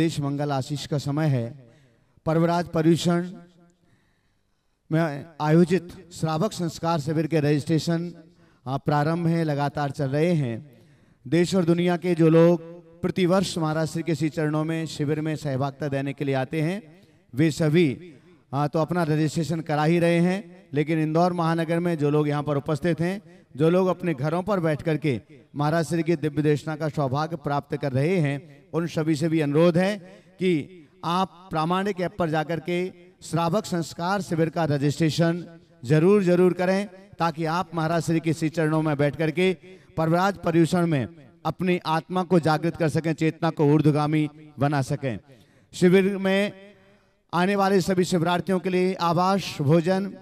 निर्देश मंगल आशीष का समय है। पर्वराज पर्यूषण में आयोजित श्रावक संस्कार शिविर के रजिस्ट्रेशन प्रारंभ है, लगातार चल रहे हैं। देश और दुनिया के जो लोग प्रतिवर्ष महाराज श्री के श्री चरणों में शिविर में सहभागिता देने के लिए आते हैं, वे सभी तो अपना रजिस्ट्रेशन करा ही रहे हैं। लेकिन इंदौर महानगर में जो लोग यहाँ पर उपस्थित हैं, जो लोग अपने घरों पर बैठ करके महाराज श्री की दिव्य देशना का सौभाग्य प्राप्त कर रहे हैं, उन सभी से भी अनुरोध है कि आप प्रामाणिक ऐप पर जाकर के श्रावक संस्कार शिविर का रजिस्ट्रेशन जरूर करें, ताकि आप महाराज श्री के श्री चरणों में बैठ करके पर्वराज पर्यूषण में अपनी आत्मा को जागृत कर सकें, चेतना को ऊर्ध्वगामी बना सकें। शिविर में आने वाले सभी शिवरार्थियों के लिए आवास, भोजन,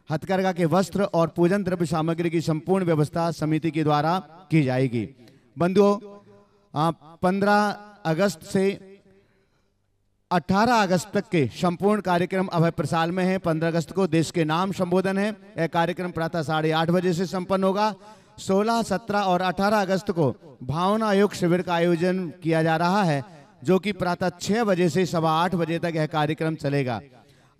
हथकरघा के वस्त्र और पूजन द्रव्य सामग्री की संपूर्ण व्यवस्था समिति के द्वारा की जाएगी। बंधुओं, 15 अगस्त से 18 अगस्त तक के संपूर्ण कार्यक्रम अभय प्रसाद में है। 15 अगस्त को देश के नाम संबोधन है। यह कार्यक्रम प्रातः 8:30 बजे से संपन्न होगा। 16, 17 और 18 अगस्त को भावना योग शिविर का आयोजन किया जा रहा है, जो कि प्रातः 6 बजे से 8:15 बजे तक यह कार्यक्रम चलेगा।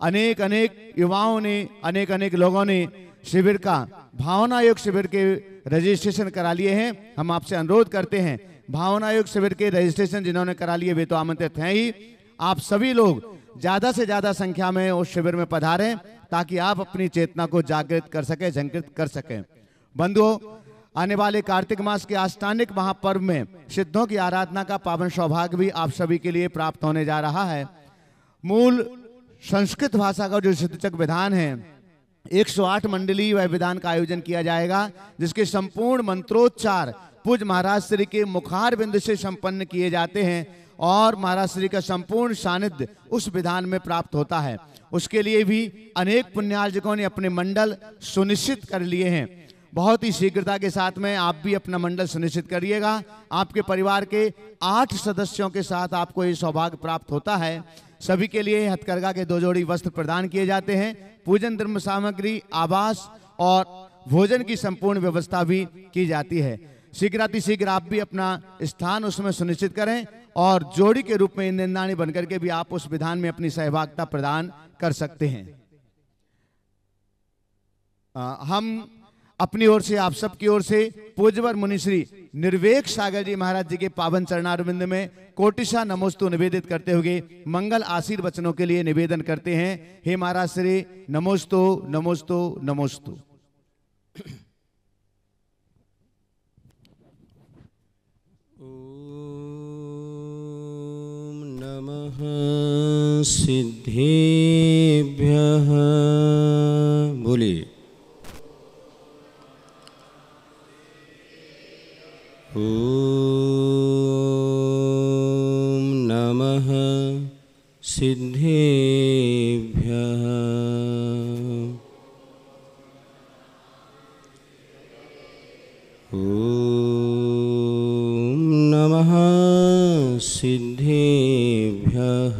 अनेक युवाओं ने, अनेक लोगों ने शिविर का, भावना योग शिविर के रजिस्ट्रेशन करा लिए हैं। हम आपसे अनुरोध करते हैं, भावना योग शिविर के रजिस्ट्रेशन जिन्होंने करा लिए वे तो आमंत्रित हैं ही, आप सभी लोग ज्यादा से ज्यादा संख्या में उस शिविर में पधारें, ताकि आप अपनी चेतना को जागृत कर सकें, झंकृत कर सकें। बंधुओं, आने वाले कार्तिक मास के आस्थानिक महापर्व में सिद्धों की आराधना का पावन सौभाग्य भी आप सभी के लिए प्राप्त होने जा रहा है। मूल संस्कृत भाषा का जो सिद्धचक विधान है, 108 मंडली वह विधान का आयोजन किया जाएगा, जिसके संपूर्ण मंत्रोच्चार पूज्य महाराज श्री के मुखार बिंदु से संपन्न किए जाते हैं और महाराज श्री का संपूर्ण सानिध्य उस विधान में प्राप्त होता है। उसके लिए भी अनेक पुण्यार्जकों ने अपने मंडल सुनिश्चित कर लिए हैं। बहुत ही शीघ्रता के साथ में आप भी अपना मंडल सुनिश्चित करिएगा। आपके परिवार के 8 सदस्यों के साथ आपको ये सौभाग्य प्राप्त होता है। सभी के लिए हथकरघा के 2 जोड़ी वस्त्र प्रदान किए जाते हैं। पूजन द्रव्य सामग्री, आवास और भोजन की संपूर्ण व्यवस्था भी की जाती है। शीघ्र आप भी अपना स्थान उसमें सुनिश्चित करें और जोड़ी के रूप में इंद्रदानी बनकर के भी आप उस विधान में अपनी सहभागिता प्रदान कर सकते हैं। हम अपनी ओर से, आप सबकी ओर से पूज्यवर मुनि श्री निर्वेक सागर जी महाराज जी के पावन चरणारविंद में कोटिशा नमोस्तु निवेदित करते हुए मंगल आशीर्वचनों के लिए निवेदन करते हैं। हे महाराज श्री, नमोस्तु नमोस्तु नमोस्तु। नमः सिद्धेभ्यः। बोलिए। ॐ नमः सिद्धेभ्यः। ॐ नमः सिद्धेभ्यः।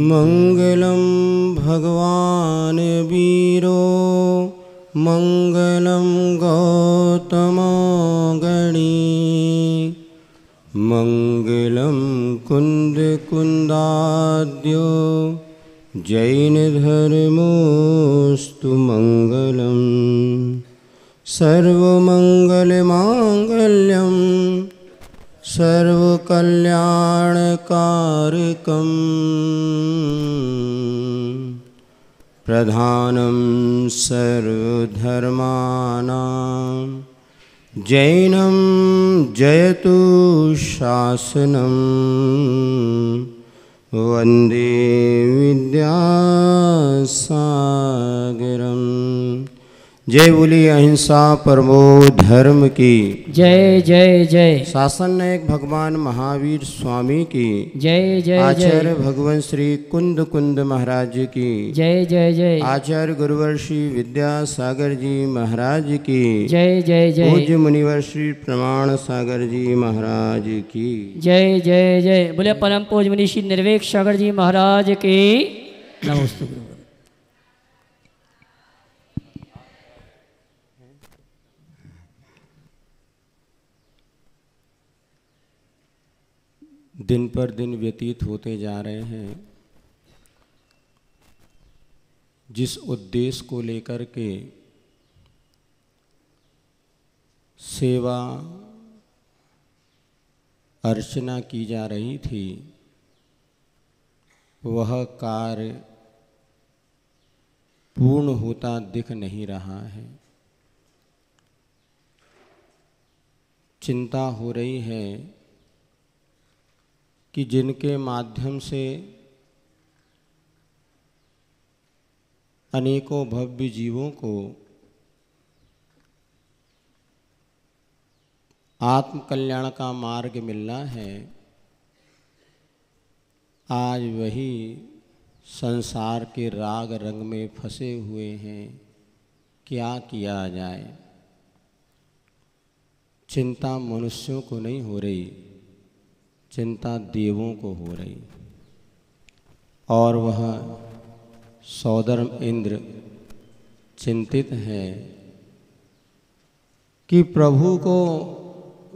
मंगलम भगवान वीरो मंगलम गौतमगणी मंगलम कुंद कुंदाद्यो जैन धर्मोस्तु मंगलम सर्वमंगलमांगल्यम सर्वकल्याणकारकम प्रधानं सर्वधर्माणां जैनं जयतु शासनं वन्दे विद्यासागरम्। जय बोली अहिंसा परमो धर्म की जय जय जय। शासन नायक भगवान महावीर स्वामी की जय जय। आचार्य भगवान श्री कुंद कुंद महाराज की जय जय जय। आचार्य गुरुवर श्री विद्यासागर जी महाराज की जय जय जय। पूज्य मुनिवर श्री प्रमाण सागर जी महाराज की जय जय जय। बोले परम पूज्य मुनि श्री निर्वेक सागर जी महाराज की नमस्ते। दिन पर दिन व्यतीत होते जा रहे हैं। जिस उद्देश्य को लेकर के सेवा अर्चना की जा रही थी, वह कार्य पूर्ण होता दिख नहीं रहा है। चिंता हो रही है कि जिनके माध्यम से अनेकों भव्य जीवों को आत्म कल्याण का मार्ग मिलना है, आज वही संसार के राग रंग में फंसे हुए हैं। क्या किया जाए? चिंता मनुष्यों को नहीं हो रही, चिंता देवों को हो रही। और वह सौधर्म इंद्र चिंतित है कि प्रभु को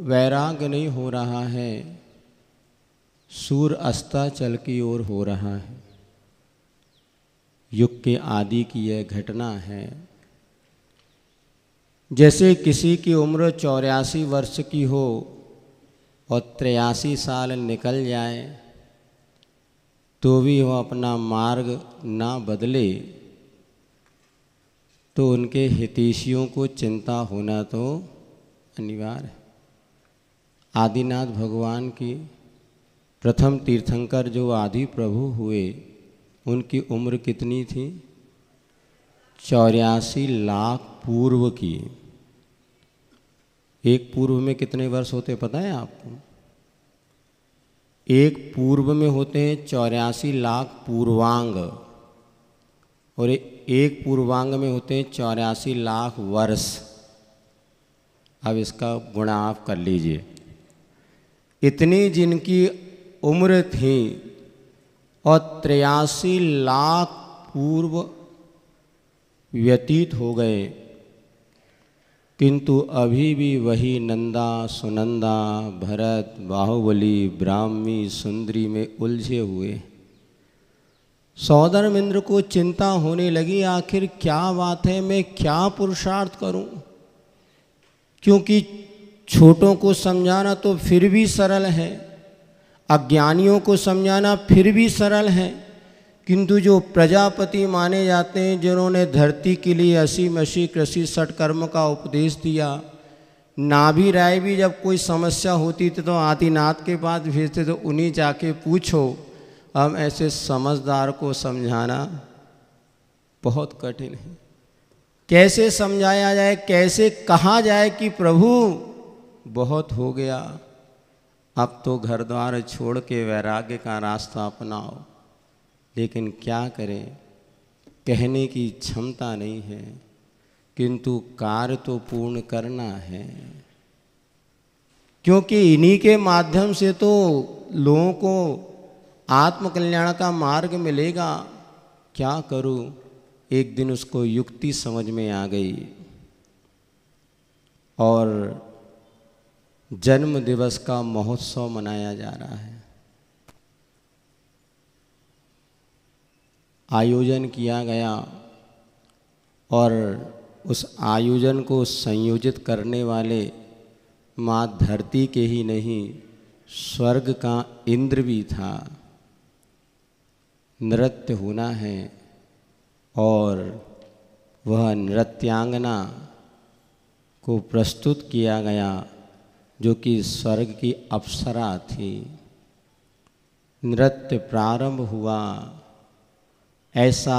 वैराग्य नहीं हो रहा है, सूर्य अस्ताचल की ओर हो रहा है। युग के आदि की यह घटना है। जैसे किसी की उम्र 84 वर्ष की हो और 83 साल निकल जाए तो भी वह अपना मार्ग ना बदले, तो उनके हितैषियों को चिंता होना तो अनिवार्य है। आदिनाथ भगवान की प्रथम तीर्थंकर जो आदि प्रभु हुए, उनकी उम्र कितनी थी? 84 लाख पूर्व की। एक पूर्व में कितने वर्ष होते पता है आपको? एक पूर्व में होते हैं 84 लाख पूर्वांग, और एक पूर्वांग में होते हैं 84 लाख वर्ष। अब इसका गुणा आप कर लीजिए। इतनी जिनकी उम्र थी और 83 लाख पूर्व व्यतीत हो गए, किंतु अभी भी वही नंदा, सुनंदा, भरत, बाहुबली, ब्राह्मी, सुंदरी में उलझे हुए। सौधर्म इंद्र को चिंता होने लगी, आखिर क्या बात है, मैं क्या पुरुषार्थ करूं? क्योंकि छोटों को समझाना तो फिर भी सरल है, अज्ञानियों को समझाना फिर भी सरल है, किंतु जो प्रजापति माने जाते हैं, जिन्होंने धरती के लिए 80 मसी कृषि षटकर्म का उपदेश दिया, नाभि राय भी जब कोई समस्या होती थी तो आदिनाथ के पास भेजते तो उन्हीं जाके पूछो। हम ऐसे समझदार को समझाना बहुत कठिन है। कैसे समझाया जाए, कैसे कहा जाए कि प्रभु बहुत हो गया, अब तो घर द्वार छोड़ के वैराग्य का रास्ता अपनाओ। लेकिन क्या करें, कहने की क्षमता नहीं है, किंतु कार्य तो पूर्ण करना है, क्योंकि इन्हीं के माध्यम से तो लोगों को आत्मकल्याण का मार्ग मिलेगा। क्या करूं? एक दिन उसको युक्ति समझ में आ गई और जन्म दिवस का महोत्सव मनाया जा रहा है। आयोजन किया गया और उस आयोजन को संयोजित करने वाले माँ धरती के ही नहीं, स्वर्ग का इंद्र भी था। नृत्य होना है और वह नृत्यांगना को प्रस्तुत किया गया, जो कि स्वर्ग की अप्सरा थी। नृत्य प्रारंभ हुआ। ऐसा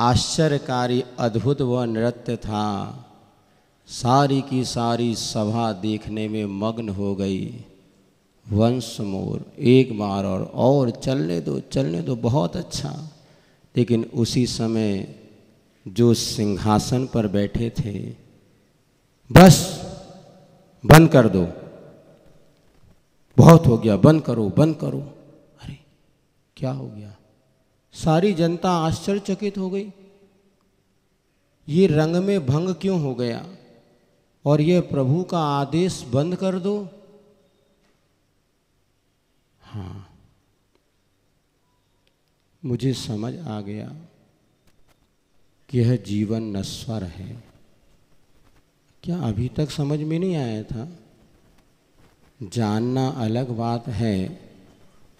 आश्चर्यकारी अद्भुत वह नृत्य था, सारी की सारी सभा देखने में मग्न हो गई। वंस मोर, एक बार और चलने दो, बहुत अच्छा। लेकिन उसी समय जो सिंहासन पर बैठे थे, बस बंद कर दो, बहुत हो गया, बंद करो। अरे क्या हो गया? सारी जनता आश्चर्यचकित हो गई। ये रंग में भंग क्यों हो गया? और ये प्रभु का आदेश बंद कर दो। हाँ, मुझे समझ आ गया कि यह जीवन नश्वर है। क्या अभी तक समझ में नहीं आया था? जानना अलग बात है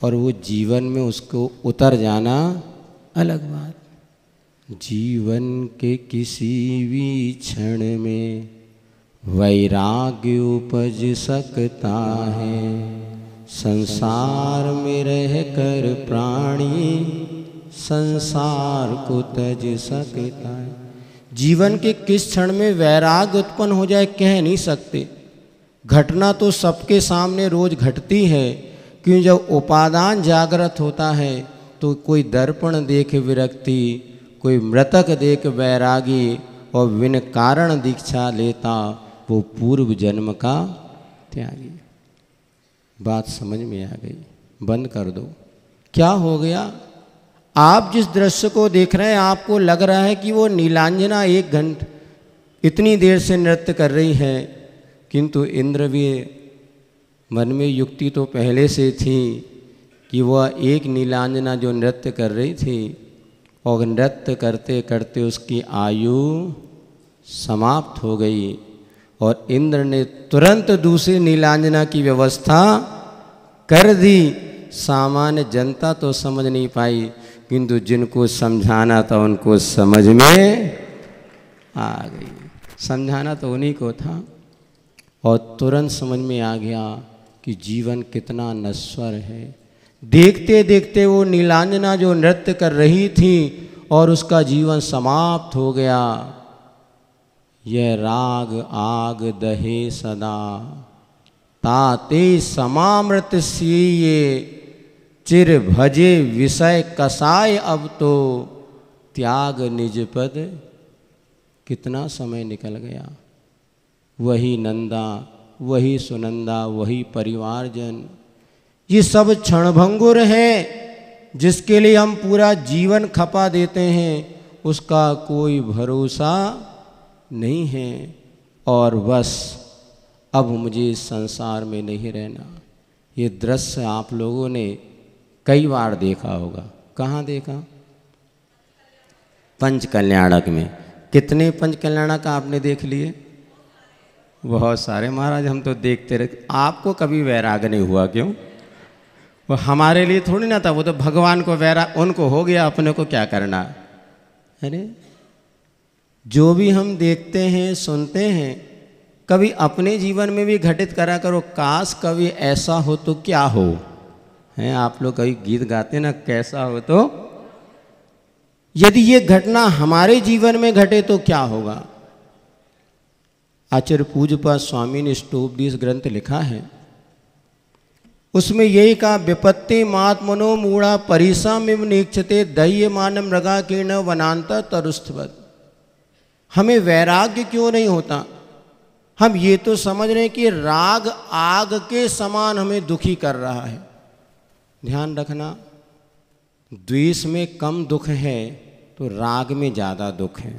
और वो जीवन में उसको उतर जाना अलग बात। जीवन के किसी भी क्षण में वैराग्य उपज सकता है, संसार में रहकर प्राणी संसार को तज सकता है। जीवन के किस क्षण में वैराग्य उत्पन्न हो जाए कह नहीं सकते। घटना तो सबके सामने रोज घटती है, क्योंकि जब उपादान जागृत होता है तो कोई दर्पण देख विरक्ति, कोई मृतक देख वैरागी और बिन कारण दीक्षा लेता वो पूर्व जन्म का त्यागी। बात समझ में आ गई? बंद कर दो। क्या हो गया? आप जिस दृश्य को देख रहे हैं आपको लग रहा है कि वो नीलांजना 1 घंटे इतनी देर से नृत्य कर रही है, किंतु इंद्र भी मन में युक्ति तो पहले से थी कि वह एक नीलांजना जो नृत्य कर रही थी और नृत्य करते करते उसकी आयु समाप्त हो गई और इंद्र ने तुरंत दूसरी नीलांजना की व्यवस्था कर दी। सामान्य जनता तो समझ नहीं पाई, किंतु जिनको समझाना था उनको समझ में आ गई। समझाना तो उन्हीं को था और तुरंत समझ में आ गया कि जीवन कितना नश्वर है। देखते देखते वो नीलांजना जो नृत्य कर रही थी और उसका जीवन समाप्त हो गया। यह राग आग दहे सदा, ताते समामृत सिए, चिर भजे विषय कसाय अब तो, त्याग निज पद। कितना समय निकल गया। वही नंदा, वही सुनंदा, वही परिवारजन, ये सब क्षणभंगुर है। जिसके लिए हम पूरा जीवन खपा देते हैं उसका कोई भरोसा नहीं है। और बस अब मुझे इस संसार में नहीं रहना। ये दृश्य आप लोगों ने कई बार देखा होगा। कहाँ देखा? पंचकल्याणक में। कितने पंचकल्याणक आपने देख लिए? बहुत सारे महाराज, हम तो देखते रहे। आपको कभी वैराग नहीं हुआ क्यों? वो हमारे लिए थोड़ी ना था, वो तो भगवान को वैराग उनको हो गया, अपने को क्या करना। अरे जो भी हम देखते हैं सुनते हैं कभी अपने जीवन में भी घटित करा करो। काश कभी ऐसा हो तो क्या हो। हैं आप लोग कभी गीत गाते ना, कैसा हो तो। यदि ये घटना हमारे जीवन में घटे तो क्या होगा। आचार्य पूज्यपाद स्वामी ने स्टोपदीश ग्रंथ लिखा है, उसमें यही कहा, विपत्ति मात्मनो मूढ़ा परिसामिव नीक्षते दह्यमान मृगा कीर्ण वनांतर तरुस्थवत। हमें वैराग्य क्यों नहीं होता? हम ये तो समझ रहे हैं कि राग आग के समान हमें दुखी कर रहा है। ध्यान रखना, द्वेष में कम दुख है तो राग में ज़्यादा दुख है।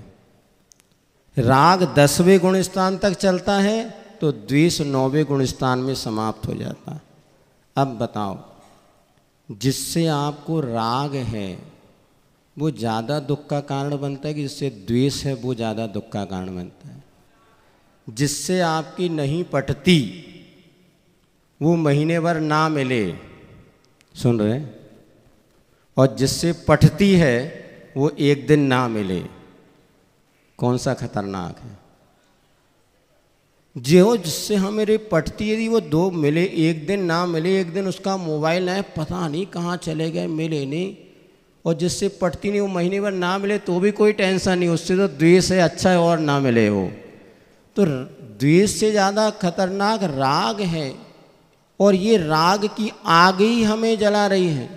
राग 10वें गुण स्थान तक चलता है तो द्वेष 9वें गुण स्थान में समाप्त हो जाता। अब बताओ, जिससे आपको राग है वो ज़्यादा दुख का कारण बनता है कि जिससे द्वेष है वो ज़्यादा दुख का कारण बनता है? जिससे आपकी नहीं पटती वो महीने भर ना मिले, सुन रहे, और जिससे पटती है वो एक दिन ना मिले, कौन सा खतरनाक है? जो जिससे हमें पटती, यदि वो 2 मिले, एक दिन ना मिले, एक दिन उसका मोबाइल ना है, पता नहीं कहाँ चले गए, मिले नहीं, और जिससे पटती नहीं वो महीने भर ना मिले तो भी कोई टेंशन नहीं, उससे तो द्वेष है, अच्छा है और ना मिले वो। तो द्वेष से ज़्यादा खतरनाक राग है, और ये राग की आग ही हमें जला रही है।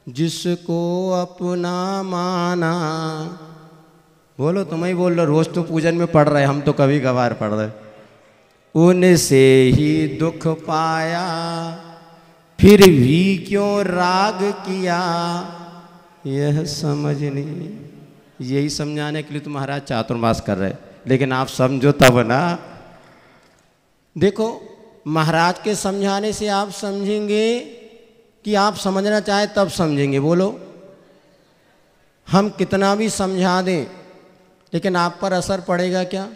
जिसको अपना माना, बोलो, तुम ही बोल लो, रोज तो पूजन में पढ़ रहे, हम तो कभी कभार पढ़ रहे। उनसे ही दुख पाया फिर भी क्यों राग किया, यह समझ नहीं। यही समझाने के लिए तो महाराज चातुर्मास कर रहे, लेकिन आप समझो तब ना। देखो, महाराज के समझाने से आप समझेंगे कि आप समझना चाहे तब समझेंगे। बोलो, हम कितना भी समझा दें, लेकिन आप पर असर पड़ेगा क्या?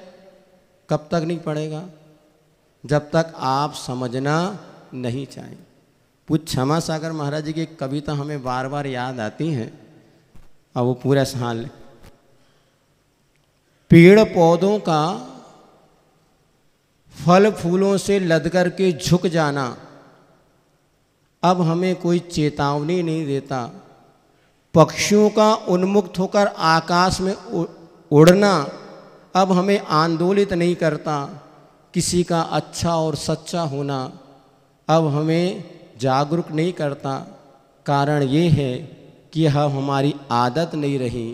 कब तक नहीं पड़ेगा? जब तक आप समझना नहीं चाहें। पूज्य क्षमा सागर महाराज जी की एक कविता हमें बार बार याद आती है, और वो पूरा सहाल लें। पेड़ पौधों का फल फूलों से लद कर के झुक जाना अब हमें कोई चेतावनी नहीं देता। पक्षियों का उन्मुक्त होकर आकाश में उड़ना अब हमें आंदोलित नहीं करता। किसी का अच्छा और सच्चा होना अब हमें जागरूक नहीं करता। कारण ये है कि यह हमारी आदत नहीं रही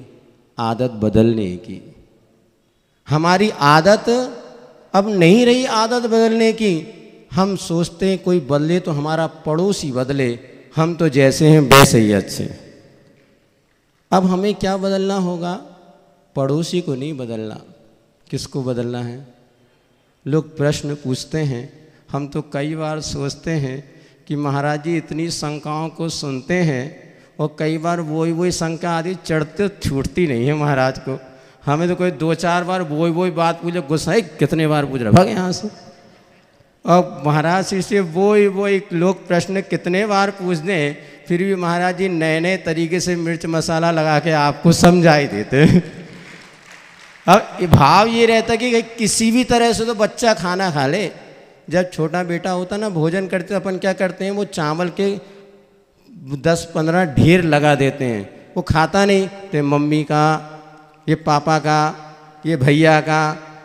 आदत बदलने की। हमारी आदत अब नहीं रही आदत बदलने की। हम सोचते हैं कोई बदले तो हमारा पड़ोसी बदले, हम तो जैसे हैं वैसे ही अच्छे। अब हमें क्या बदलना होगा? पड़ोसी को नहीं बदलना। किसको बदलना है? लोग प्रश्न पूछते हैं, हम तो कई बार सोचते हैं कि महाराज जी इतनी शंकाओं को सुनते हैं और कई बार वही शंका आदि चढ़ते छूटती नहीं है महाराज को। हमें तो कोई 2-4 बार वही बात पूछे, गुस्सा है कितने बार पूछ रहा, भाग यहाँ से। और महाराज जी से वही लोग प्रश्न कितने बार पूछ दें, फिर भी महाराज जी नए नए तरीके से मिर्च मसाला लगा के आपको समझा ही देते। अब भाव ये रहता कि किसी भी तरह से तो बच्चा खाना खा ले। जब छोटा बेटा होता ना, भोजन करते अपन क्या करते हैं, वो चावल के 10-15 ढेर लगा देते हैं। वो खाता नहीं, तो मम्मी का, ये पापा का, ये भैया का,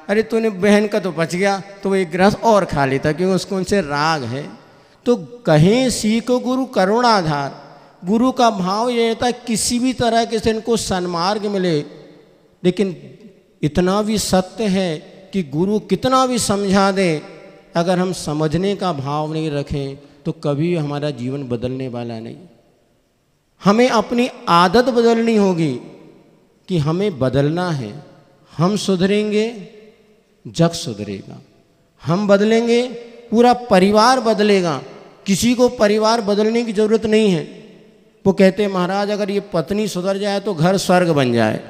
अरे तूने बहन का तो बच गया, तो वो एक गिलास और खा लेता, क्योंकि उसको उनसे राग है। तो कहें सीखो गुरु करुणाधार। गुरु का भाव ये रहता है किसी भी तरह के से इनको सन्मार्ग मिले। लेकिन इतना भी सत्य है कि गुरु कितना भी समझा दे, अगर हम समझने का भाव नहीं रखें तो कभी हमारा जीवन बदलने वाला नहीं। हमें अपनी आदत बदलनी होगी कि हमें बदलना है। हम सुधरेंगे, जग सुधरेगा। हम बदलेंगे, पूरा परिवार बदलेगा। किसी को परिवार बदलने की ज़रूरत नहीं है। वो कहते हैं महाराज अगर ये पत्नी सुधर जाए तो घर स्वर्ग बन जाए,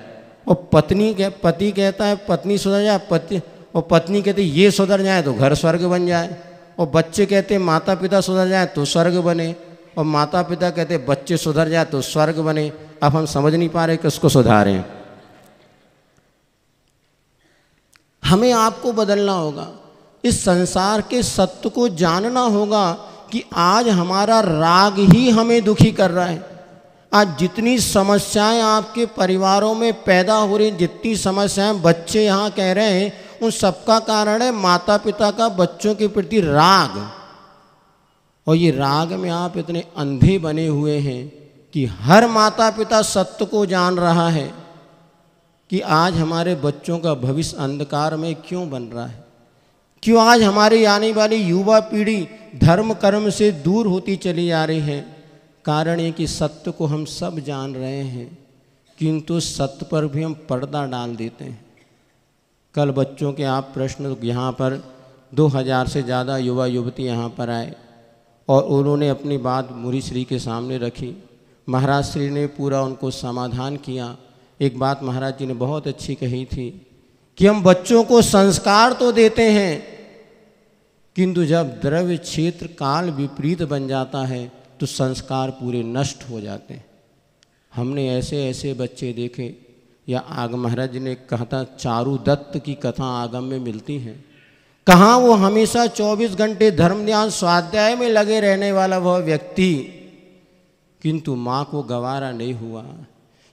और पति कहता है पत्नी सुधर जाए, और पत्नी कहती ये सुधर जाए तो घर स्वर्ग बन जाए, और बच्चे कहते हैं माता पिता सुधर जाए तो स्वर्ग बने, और माता पिता कहते बच्चे सुधर जाए तो स्वर्ग बने। अब हम समझ नहीं पा रहे किसको सुधारें। हमें आपको बदलना होगा। इस संसार के सत्य को जानना होगा कि आज हमारा राग ही हमें दुखी कर रहा है। आज जितनी समस्याएं आपके परिवारों में पैदा हो रही, जितनी समस्याएं बच्चे यहाँ कह रहे हैं, उन सबका कारण है माता पिता का बच्चों के प्रति राग। और ये राग में आप इतने अंधे बने हुए हैं कि हर माता पिता सत्य को जान रहा है कि आज हमारे बच्चों का भविष्य अंधकार में क्यों बन रहा है, क्यों आज हमारी आने वाली युवा पीढ़ी धर्म कर्म से दूर होती चली जा रही है। कारण ये कि सत्य को हम सब जान रहे हैं, किंतु सत्य पर भी हम पर्दा डाल देते हैं। कल बच्चों के आप प्रश्न, यहाँ पर 2000 से ज़्यादा युवा युवती यहाँ पर आए और उन्होंने अपनी बात मुरी श्री के सामने रखी। महाराज श्री ने पूरा उनको समाधान किया। एक बात महाराज जी ने बहुत अच्छी कही थी कि हम बच्चों को संस्कार तो देते हैं, किंतु जब द्रव्य क्षेत्र काल विपरीत बन जाता है तो संस्कार पूरे नष्ट हो जाते हैं। हमने ऐसे ऐसे बच्चे देखे। या आग महाराज जी ने कहा था, चारू दत्त की कथा आगम में मिलती है। कहाँ वो हमेशा 24 घंटे धर्म ध्यान स्वाध्याय में लगे रहने वाला वह व्यक्ति, किंतु माँ को गवारा नहीं हुआ।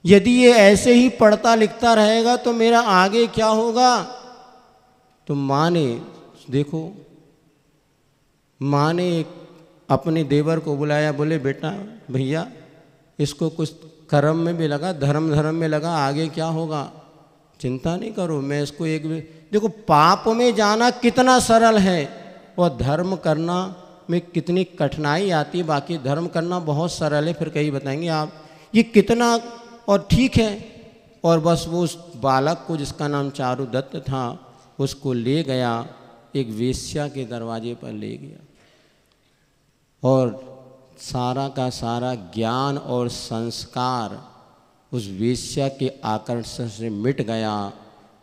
यदि ये ऐसे ही पढ़ता लिखता रहेगा तो मेरा आगे क्या होगा। तो माँ ने देखो, माँ ने अपने देवर को बुलाया, बोले बेटा भैया इसको कुछ कर्म में भी लगा, धर्म में लगा, आगे क्या होगा चिंता नहीं करो, मैं इसको एक देखो पाप में जाना कितना सरल है और धर्म करना में कितनी कठिनाई आती है। बाकी धर्म करना बहुत सरल है, फिर कहीं बताएंगे आप ये कितना और ठीक है। और बस वो उस बालक को जिसका नाम चारू दत्त था उसको ले गया, एक वेश्या के दरवाजे पर ले गया और सारा का सारा ज्ञान और संस्कार उस वेश्या के आकर्षण से मिट गया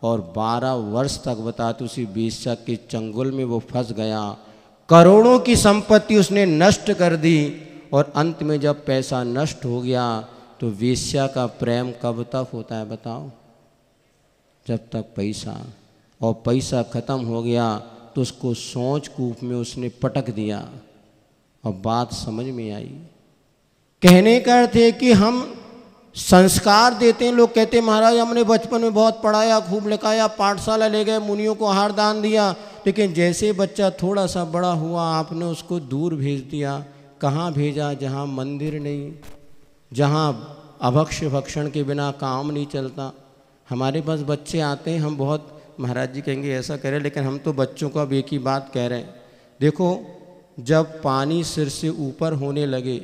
और 12 वर्ष तक बताते उसी वेश्या के चंगुल में वो फंस गया। करोड़ों की संपत्ति उसने नष्ट कर दी और अंत में जब पैसा नष्ट हो गया तो वेश्या का प्रेम कब तक होता है बताओ? जब तक पैसा, और पैसा खत्म हो गया तो उसको सोच कूप में उसने पटक दिया। और बात समझ में आई। कहने का अर्थ है कि हम संस्कार देते हैं। लोग कहते हैं महाराज हमने बचपन में बहुत पढ़ाया, खूब लिखाया, पाठशाला ले गए, मुनियों को आहार दान दिया, लेकिन जैसे बच्चा थोड़ा सा बड़ा हुआ आपने उसको दूर भेज दिया। कहाँ भेजा? जहाँ मंदिर नहीं, जहाँ अभक्ष भक्षण के बिना काम नहीं चलता। हमारे पास बच्चे आते हैं, हम बहुत महाराज जी कहेंगे ऐसा करें, लेकिन हम तो बच्चों को अब एक ही बात कह रहे हैं। देखो जब पानी सिर से ऊपर होने लगे,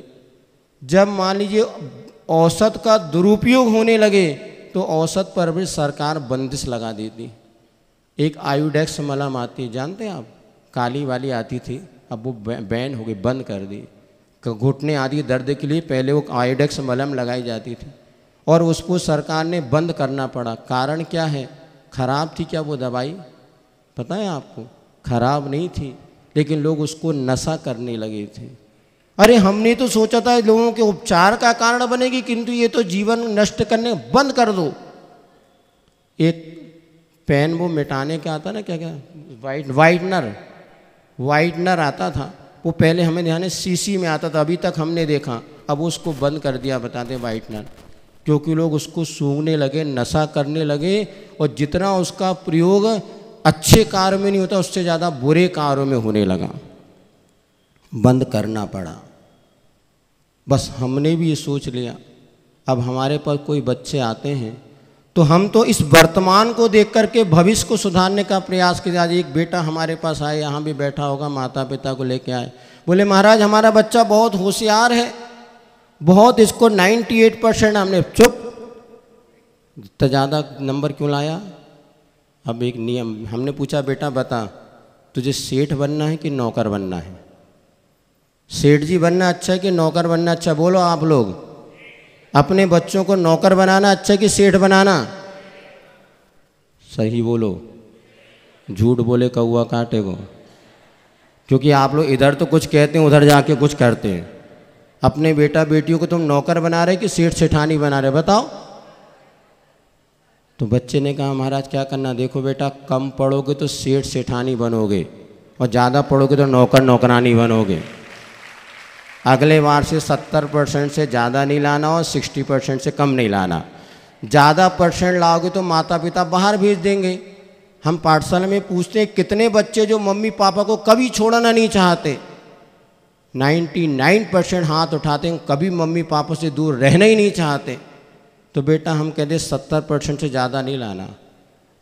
जब मान लीजिए औसत का दुरुपयोग होने लगे, तो औसत पर भी सरकार बंदिश लगा देती। एक आयुडेक्स मलम आती, जानते हैं आप, काली वाली आती थी, अब वो बैन हो गई, बंद कर दी। घुटने आदि दर्द के लिए पहले वो आयुडेक्स मलम लगाई जाती थी और उसको सरकार ने बंद करना पड़ा। कारण क्या है? खराब थी क्या वो दवाई? पता है आपको? खराब नहीं थी, लेकिन लोग उसको नशा करने लगे थे। अरे हमने तो सोचा था लोगों के उपचार का कारण बनेगी, किंतु ये तो जीवन नष्ट करने, बंद कर दो। एक पेन वो मिटाने का आता ना, क्या क्या वाइटनर आता था, वो पहले हमें ध्यान है सीसी में आता था, अभी तक हमने देखा। अब उसको बंद कर दिया बताते वाइटनर, क्योंकि लोग उसको सूंघने लगे, नशा करने लगे, और जितना उसका प्रयोग अच्छे कार्य में नहीं होता उससे ज़्यादा बुरे कार्यों में होने लगा। बंद करना पड़ा। बस हमने भी ये सोच लिया। अब हमारे पास कोई बच्चे आते हैं तो हम तो इस वर्तमान को देख करके भविष्य को सुधारने का प्रयास किया। आज एक बेटा हमारे पास आए, यहाँ भी बैठा होगा, माता पिता को लेके आए, बोले महाराज हमारा बच्चा बहुत होशियार है, बहुत, इसको 98% हमने, चुप, इतना ज़्यादा नंबर क्यों लाया? अब एक नियम, हमने पूछा बेटा बता तुझे सेठ बनना है कि नौकर बनना है? सेठ जी बनना अच्छा है कि नौकर बनना अच्छा? बोलो आप लोग। अपने बच्चों को नौकर बनाना अच्छा है कि सेठ बनाना? सही बोलो, झूठ बोले कौआ काटे को। क्योंकि आप लोग इधर तो कुछ कहते हैं, उधर जाके कुछ करते हैं। अपने बेटा बेटियों को तुम नौकर बना रहे कि सेठ सेठानी बना रहे, बताओ? तो बच्चे ने कहा महाराज क्या करना? देखो बेटा, कम पढ़ोगे तो सेठ सेठानी बनोगे और ज़्यादा पढ़ोगे तो नौकर नौकरानी बनोगे। अगले बार से 70% से ज़्यादा नहीं लाना और 60% से कम नहीं लाना। ज़्यादा परसेंट लाओगे तो माता पिता बाहर भेज देंगे। हम पाठशाला में पूछते हैं कितने बच्चे जो मम्मी पापा को कभी छोड़ना नहीं चाहते? 99% हाथ उठाते हैं, कभी मम्मी पापा से दूर रहना ही नहीं चाहते। तो बेटा हम कहते 70% से ज़्यादा नहीं लाना।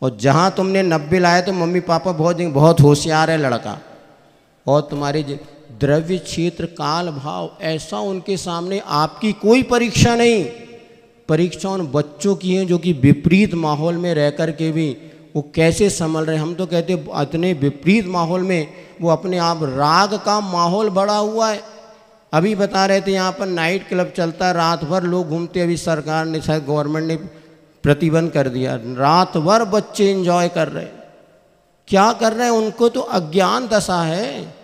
और जहाँ तुमने 90 लाए तो मम्मी पापा बहुत होशियार है लड़का, और तुम्हारे द्रव्य क्षेत्र काल भाव ऐसा उनके सामने आपकी कोई परीक्षा नहीं। परीक्षा उन बच्चों की है जो कि विपरीत माहौल में रह कर के भी वो कैसे संभल रहे। हम तो कहते इतने विपरीत माहौल में वो अपने आप, राग का माहौल बड़ा हुआ है। अभी बता रहे थे यहाँ पर नाइट क्लब चलता है, रात भर लोग घूमते। अभी सरकार ने, शायद गवर्नमेंट ने प्रतिबंध कर दिया, रात भर बच्चे एंजॉय कर रहे। क्या कर रहे हैं? उनको तो अज्ञान दशा है।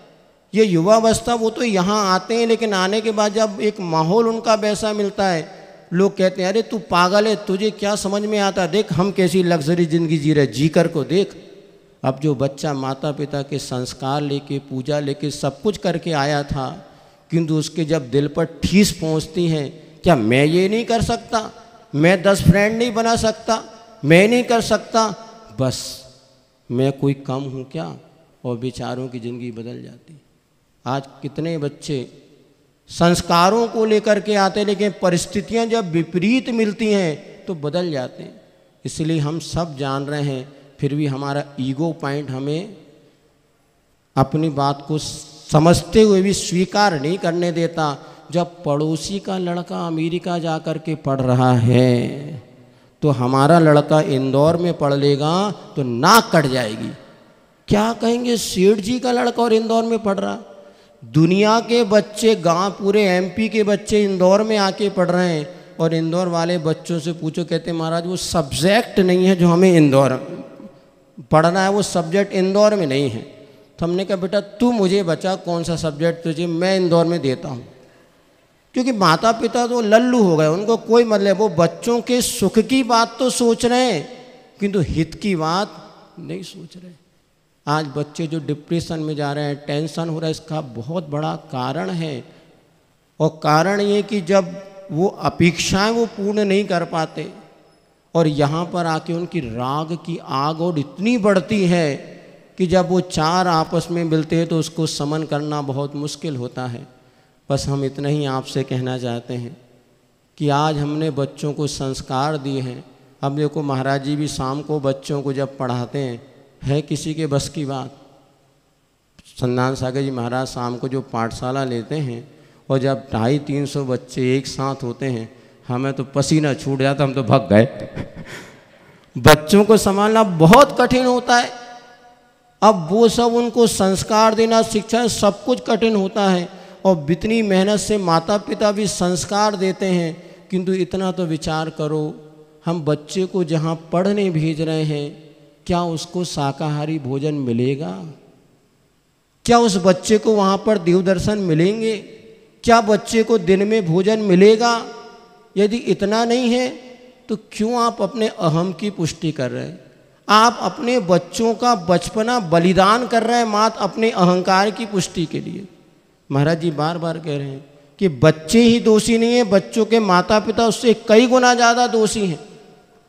ये युवावस्था, वो तो यहाँ आते हैं, लेकिन आने के बाद जब एक माहौल उनका वैसा मिलता है, लोग कहते हैं अरे तू पागल है, तुझे क्या समझ में आता? देख हम कैसी लग्जरी ज़िंदगी जी रहे, जी कर को देख। अब जो बच्चा माता पिता के संस्कार लेके, पूजा लेके, सब कुछ करके आया था, किंतु उसके जब दिल पर ठेस पहुँचती है, क्या मैं ये नहीं कर सकता? मैं 10 फ्रेंड नहीं बना सकता? मैं नहीं कर सकता? बस मैं कोई कम हूँ क्या? और बेचारों की ज़िंदगी बदल जाती। आज कितने बच्चे संस्कारों को लेकर के आते, लेकिन परिस्थितियां जब विपरीत मिलती हैं तो बदल जाते हैं। इसलिए हम सब जान रहे हैं, फिर भी हमारा ईगो पॉइंट हमें अपनी बात को समझते हुए भी स्वीकार नहीं करने देता। जब पड़ोसी का लड़का अमेरिका जा कर के पढ़ रहा है तो हमारा लड़का इंदौर में पढ़ लेगा तो नाक कट जाएगी। क्या कहेंगे, सेठ जी का लड़का और इंदौर में पढ़ रहा? दुनिया के बच्चे, गांव पूरे MP के बच्चे इंदौर में आके पढ़ रहे हैं, और इंदौर वाले बच्चों से पूछो, कहते महाराज वो सब्जेक्ट नहीं है जो हमें इंदौर पढ़ना है, वो सब्जेक्ट इंदौर में नहीं है। तो हमने कहा बेटा तू मुझे बचा, कौन सा सब्जेक्ट तुझे, मैं इंदौर में देता हूँ। क्योंकि माता पिता तो लल्लू हो गए, उनको कोई मतलब, वो बच्चों के सुख की बात तो सोच रहे हैं किंतु हित की बात नहीं सोच रहे। आज बच्चे जो डिप्रेशन में जा रहे हैं, टेंशन हो रहा है, इसका बहुत बड़ा कारण है। और कारण ये कि जब वो अपेक्षाएं वो पूर्ण नहीं कर पाते और यहाँ पर आके उनकी राग की आग और इतनी बढ़ती है कि जब वो चार आपस में मिलते हैं तो उसको समन करना बहुत मुश्किल होता है। बस हम इतना ही आपसे कहना चाहते हैं कि आज हमने बच्चों को संस्कार दिए हैं। अब देखो महाराज जी भी शाम को बच्चों को जब पढ़ाते हैं, है किसी के बस की बात। संदान सागर जी महाराज शाम को जो पाठशाला लेते हैं और जब 250-300 बच्चे एक साथ होते हैं, हमें तो पसीना छूट जाता, हम तो भाग गए। बच्चों को संभालना बहुत कठिन होता है। अब वो सब उनको संस्कार देना, शिक्षा, सब कुछ कठिन होता है। और इतनी मेहनत से माता पिता भी संस्कार देते हैं, किंतु इतना तो विचार करो, हम बच्चे को जहाँ पढ़ने भेज रहे हैं, क्या उसको शाकाहारी भोजन मिलेगा? क्या उस बच्चे को वहाँ पर देव दर्शन मिलेंगे? क्या बच्चे को दिन में भोजन मिलेगा? यदि इतना नहीं है तो क्यों आप अपने अहम की पुष्टि कर रहे हैं? आप अपने बच्चों का बचपना बलिदान कर रहे हैं मात्र अपने अहंकार की पुष्टि के लिए। महाराज जी बार बार कह रहे हैं कि बच्चे ही दोषी नहीं है, बच्चों के माता पिता उससे कई गुना ज़्यादा दोषी हैं।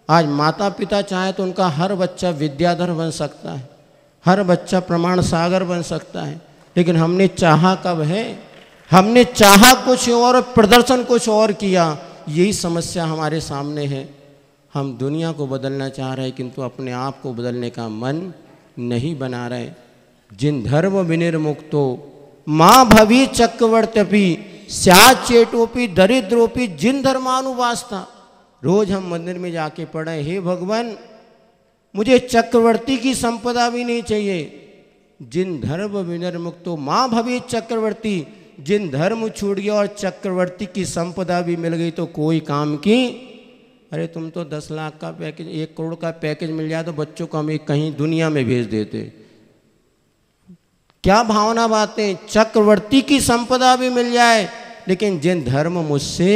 आज माता पिता चाहे तो उनका हर बच्चा विद्याधर बन सकता है, हर बच्चा प्रमाण सागर बन सकता है, लेकिन हमने चाहा कब है? हमने चाहा कुछ और, प्रदर्शन कुछ और किया। यही समस्या हमारे सामने है। हम दुनिया को बदलना चाह रहे हैं किंतु अपने आप को बदलने का मन नहीं बना रहे। जिन धर्म विनिर्मुक्तो माँ भवी चक्रवर्त्यपि स्यात् चेटोपि दरिद्रोपि जिन धर्मानुवास्ता। रोज हम मंदिर में जाके पढ़े, हे भगवान मुझे चक्रवर्ती की संपदा भी नहीं चाहिए। जिन धर्म विनिर्मुक्तो माँ भवी चक्रवर्ती, जिन धर्म छूट गया और चक्रवर्ती की संपदा भी मिल गई तो कोई काम की। अरे तुम तो 10 लाख का पैकेज, 1 करोड़ का पैकेज मिल जाए तो बच्चों को हम कहीं दुनिया में भेज देते। क्या भावना बातें, चक्रवर्ती की संपदा भी मिल जाए लेकिन जिन धर्म मुझसे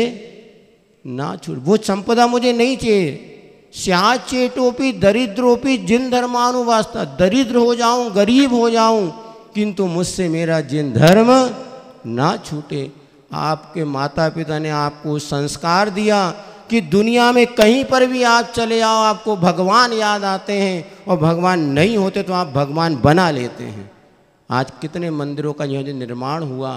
ना छूट, वो संपदा मुझे नहीं चाहिए। स्यात् चेटोपि दरिद्रोपि जिन धर्मानुवास्ता, दरिद्र हो जाऊं, गरीब हो जाऊं, किंतु मुझसे मेरा जिन धर्म ना छूटे। आपके माता पिता ने आपको संस्कार दिया कि दुनिया में कहीं पर भी आप चले आओ आपको भगवान याद आते हैं, और भगवान नहीं होते तो आप भगवान बना लेते हैं। आज कितने मंदिरों का यह निर्माण हुआ,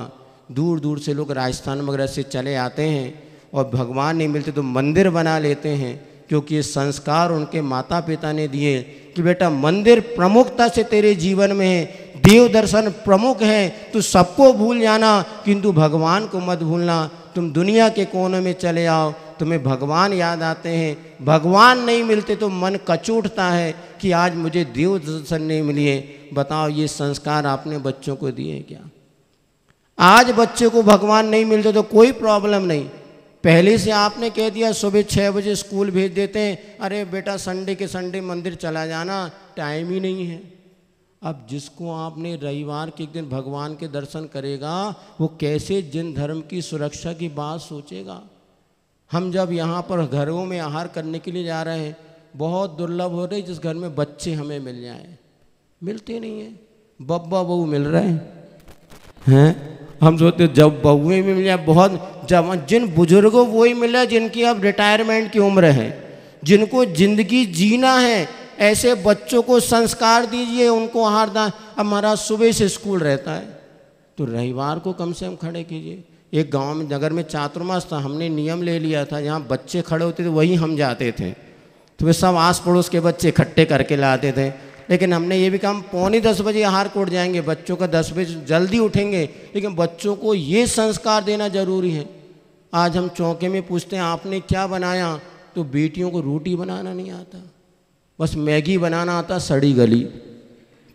दूर दूर से लोग राजस्थान वगैरह से चले आते हैं और भगवान नहीं मिलते तो मंदिर बना लेते हैं, क्योंकि ये संस्कार उनके माता पिता ने दिए कि बेटा मंदिर प्रमुखता से तेरे जीवन में है, देव दर्शन प्रमुख है, तू सबको भूल जाना किंतु भगवान को मत भूलना। तुम दुनिया के कोने में चले आओ, तुम्हें भगवान याद आते हैं, भगवान नहीं मिलते तो मन कचूटता है कि आज मुझे देव दर्शन नहीं मिले। बताओ ये संस्कार आपने बच्चों को दिए क्या? आज बच्चे को भगवान नहीं मिलते तो कोई प्रॉब्लम नहीं, पहले से आपने कह दिया सुबह 6 बजे स्कूल भेज देते हैं, अरे बेटा संडे के संडे मंदिर चला जाना, टाइम ही नहीं है। अब जिसको आपने रविवार के एक दिन भगवान के दर्शन करेगा वो कैसे जिन धर्म की सुरक्षा की बात सोचेगा। हम जब यहाँ पर घरों में आहार करने के लिए जा रहे हैं, बहुत दुर्लभ हो रही जिस घर में बच्चे हमें मिल जाएं, मिलते नहीं हैं। बब्बा बहू मिल रहे हैं, हम सोचते जब बहुएं भी मिल जाए बहुत जवान, जिन बुजुर्गों वो ही मिले जिनकी अब रिटायरमेंट की उम्र है, जिनको जिंदगी जीना है, ऐसे बच्चों को संस्कार दीजिए, उनको आहार दान। अब हमारा सुबह से स्कूल रहता है तो रविवार को कम से कम खड़े कीजिए। एक गांव में नगर में चातुर्मास था, हमने नियम ले लिया था जहाँ बच्चे खड़े होते थे वहीं हम जाते थे, तो वे सब आस पड़ोस के बच्चे इकट्ठे करके लाते थे। लेकिन हमने ये भी कहा 9:45 बजे आहार कोट जाएंगे, बच्चों का 10 बजे जल्दी उठेंगे, लेकिन बच्चों को ये संस्कार देना जरूरी है। आज हम चौके में पूछते हैं आपने क्या बनाया, तो बेटियों को रोटी बनाना नहीं आता, बस मैगी बनाना आता सड़ी गली,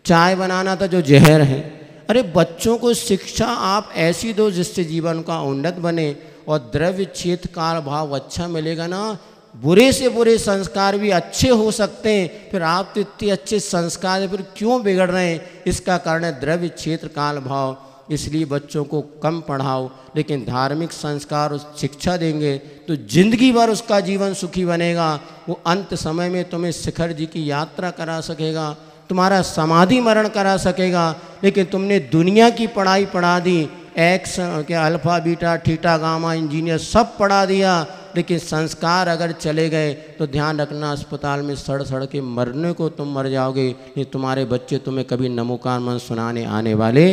चाय बनाना आता जो जहर है। अरे बच्चों को शिक्षा आप ऐसी दो जिससे जीवन का उन्नत बने, और द्रव्य क्षेत्र काल भाव अच्छा मिलेगा ना, बुरे से बुरे संस्कार भी अच्छे हो सकते हैं। फिर आप तो इतने अच्छे संस्कार हैं, फिर क्यों बिगड़ रहे हैं? इसका कारण है द्रव्य क्षेत्र काल भाव। इसलिए बच्चों को कम पढ़ाओ, लेकिन धार्मिक संस्कार और शिक्षा देंगे तो जिंदगी भर उसका जीवन सुखी बनेगा। वो अंत समय में तुम्हें शिखर जी की यात्रा करा सकेगा, तुम्हारा समाधि मरण करा सकेगा। लेकिन तुमने दुनिया की पढ़ाई पढ़ा दी, एक्स के alpha beta theta gamma engineer सब पढ़ा दिया, लेकिन संस्कार अगर चले गए तो ध्यान रखना अस्पताल में सड़ सड़ के मरने को तुम मर जाओगे। ये तुम्हारे बच्चे तुम्हें कभी नमोकार मन सुनाने आने वाले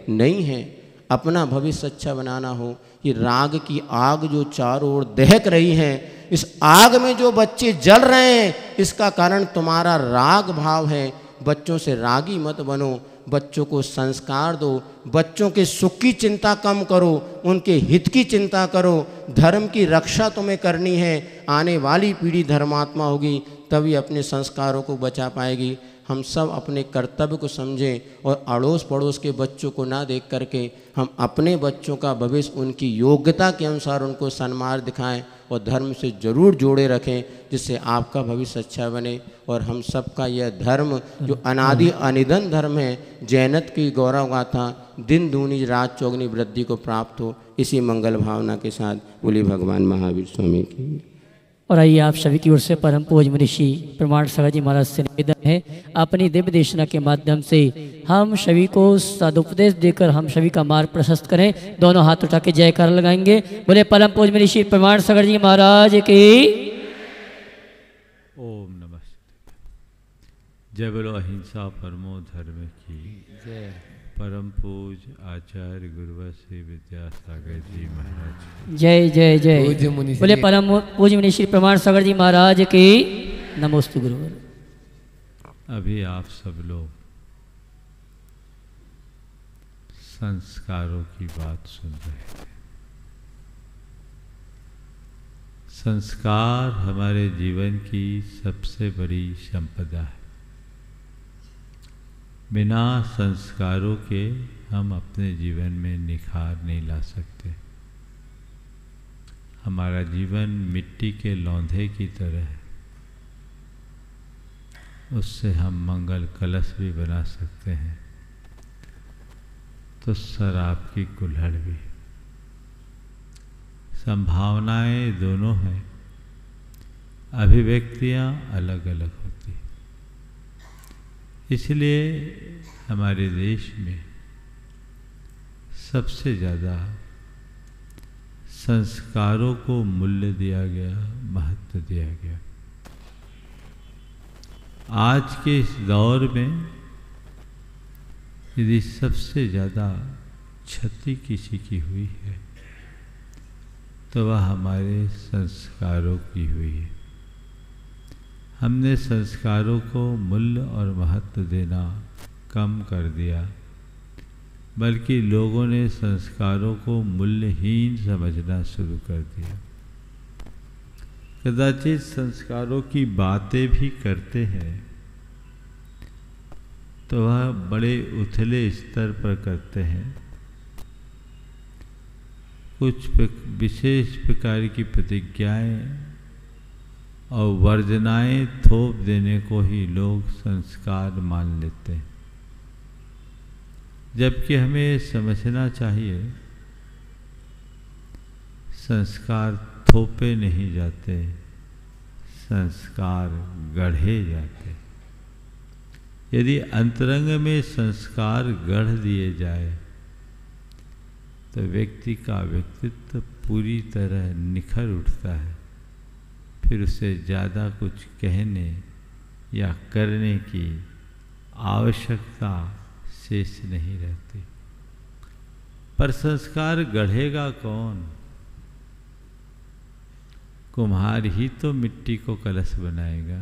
नहीं हैं। अपना भविष्य अच्छा बनाना हो, ये राग की आग जो चारों ओर दहक रही है, इस आग में जो बच्चे जल रहे हैं, इसका कारण तुम्हारा राग भाव है। बच्चों से रागी मत बनो, बच्चों को संस्कार दो, बच्चों के सुख की चिंता कम करो, उनके हित की चिंता करो। धर्म की रक्षा तुम्हें करनी है, आने वाली पीढ़ी धर्मात्मा होगी, तभी अपने संस्कारों को बचा पाएगी। हम सब अपने कर्तव्य को समझें और अड़ोस पड़ोस के बच्चों को ना देख करके हम अपने बच्चों का भविष्य उनकी योग्यता के अनुसार उनको सन्मान दिखाएं और धर्म से जरूर जोड़े रखें, जिससे आपका भविष्य अच्छा बने। और हम सबका यह धर्म जो अनादि अनिधन धर्म है, जैनत की गौरव गाथा दिन दूनी रात चौगनी वृद्धि को प्राप्त हो, इसी मंगल भावना के साथ बोली भगवान महावीर स्वामी की। और आइए आप सभी की ओर से परम पूज्य ऋषि प्रमाण सागर जी महाराज से निवेदन है, अपनी दिव्य देशना के माध्यम से हम सभी को सदुपदेश देकर हम सभी का मार्ग प्रशस्त करें। दोनों हाथ उठा के जयकार लगाएंगे। बोले परम पूज्य ऋषि प्रमाण सागर जी महाराज की। ओम नमस्ते। जय बोलो अहिंसा परमो धर्म की जय। परम पूज्य आचार्य गुरुवर श्री विद्यासागर जी महाराज जय जय जय। बोले परम पूज्य ऋषि प्रमाण सागर जी महाराज की नमोस्तु गुरुवर। अभी आप सब लोग संस्कारों की बात सुन रहे थे। संस्कार हमारे जीवन की सबसे बड़ी संपदा है। बिना संस्कारों के हम अपने जीवन में निखार नहीं ला सकते। हमारा जीवन मिट्टी के लौंधे की तरह है, उससे हम मंगल कलश भी बना सकते हैं तो शराब की कुल्हड़ भी। संभावनाएं दोनों हैं, अभिव्यक्तियां अलग अलग होती हैं। इसलिए हमारे देश में सबसे ज़्यादा संस्कारों को मूल्य दिया गया, महत्व दिया गया। आज के इस दौर में यदि सबसे ज़्यादा क्षति किसी की हुई है तो वह हमारे संस्कारों की हुई है। हमने संस्कारों को मूल्य और महत्व देना कम कर दिया, बल्कि लोगों ने संस्कारों को मूल्यहीन समझना शुरू कर दिया। कदाचित संस्कारों की बातें भी करते हैं तो वह बड़े उथले स्तर पर करते हैं। कुछ विशेष प्रकार की प्रतिज्ञाएं और वर्जनाएं थोप देने को ही लोग संस्कार मान लेते हैं, जबकि हमें समझना चाहिए संस्कार थोपे नहीं जाते, संस्कार गढ़े जाते। यदि अंतरंग में संस्कार गढ़ दिए जाए तो व्यक्ति का व्यक्तित्व पूरी तरह निखर उठता है। फिर उसे ज़्यादा कुछ कहने या करने की आवश्यकता शेष नहीं रहती। पर संस्कार गढ़ेगा कौन? कुम्हार ही तो मिट्टी को कलश बनाएगा।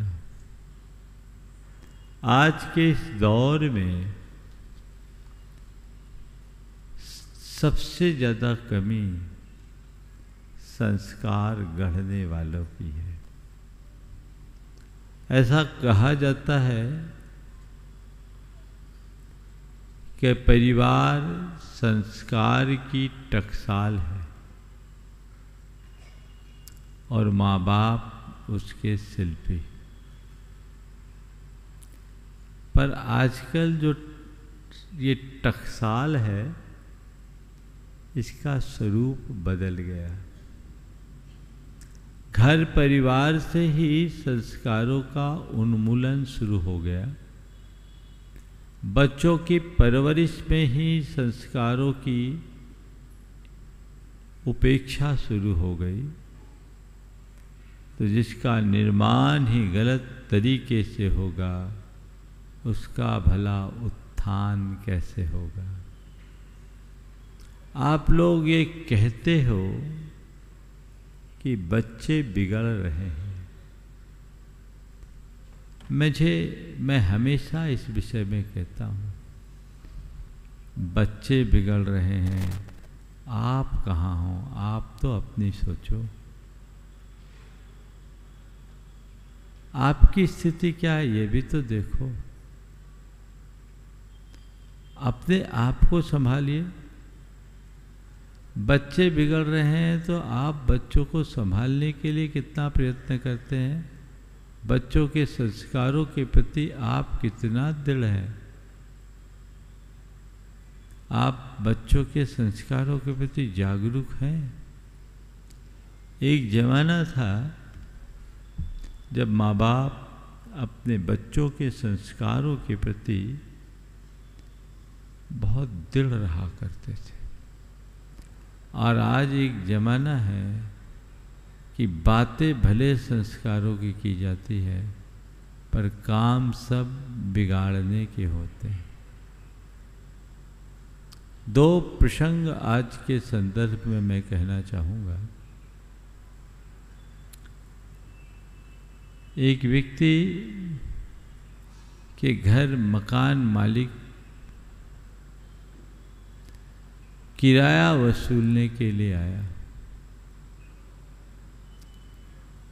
आज के इस दौर में सबसे ज़्यादा कमी संस्कार गढ़ने वालों की है। ऐसा कहा जाता है कि परिवार संस्कार की टकसाल है। और माँ बाप उसके शिल्पी। पर आजकल जो ये टकसाल है, इसका स्वरूप बदल गया। घर परिवार से ही संस्कारों का उन्मूलन शुरू हो गया। बच्चों की परवरिश में ही संस्कारों की उपेक्षा शुरू हो गई। तो जिसका निर्माण ही गलत तरीके से होगा, उसका भला उत्थान कैसे होगा। आप लोग ये कहते हो कि बच्चे बिगड़ रहे हैं। मैं हमेशा इस विषय में कहता हूँ, बच्चे बिगड़ रहे हैं, आप कहाँ हो? आप तो अपनी सोचो। आपकी स्थिति क्या है ये भी तो देखो। अपने आप को संभालिए। बच्चे बिगड़ रहे हैं तो आप बच्चों को संभालने के लिए कितना प्रयत्न करते हैं? बच्चों के संस्कारों के प्रति आप कितना दृढ़ हैं? आप बच्चों के संस्कारों के प्रति जागरूक हैं? एक जमाना था जब माँ बाप अपने बच्चों के संस्कारों के प्रति बहुत दृढ़ रहा करते थे। और आज एक जमाना है कि बातें भले संस्कारों की जाती है, पर काम सब बिगाड़ने के होते हैं। दो प्रसंग आज के संदर्भ में मैं कहना चाहूँगा। एक व्यक्ति के घर मकान मालिक किराया वसूलने के लिए आया।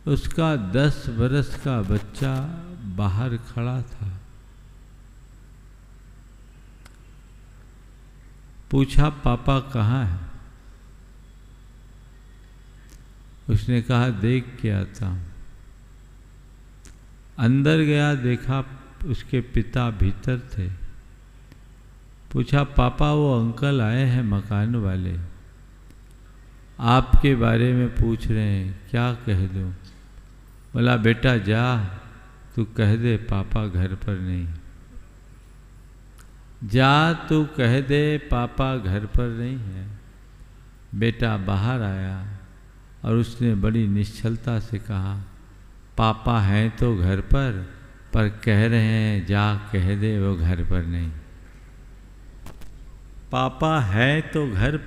उसका 10 वर्ष का बच्चा बाहर खड़ा था। पूछा, पापा कहाँ है? उसने कहा, देख के आता हूँ। अंदर गया, देखा उसके पिता भीतर थे। पूछा, पापा वो अंकल आए हैं मकान वाले, आपके बारे में पूछ रहे हैं, क्या कह दूं? बोला, बेटा जा, तू कह दे पापा घर पर नहीं। जा तू कह दे पापा घर पर नहीं है। बेटा बाहर आया और उसने बड़ी निश्चलता से कहा, पापा हैं तो घर पर कह रहे हैं जा कह दे वो घर पर नहीं। पापा है तो घर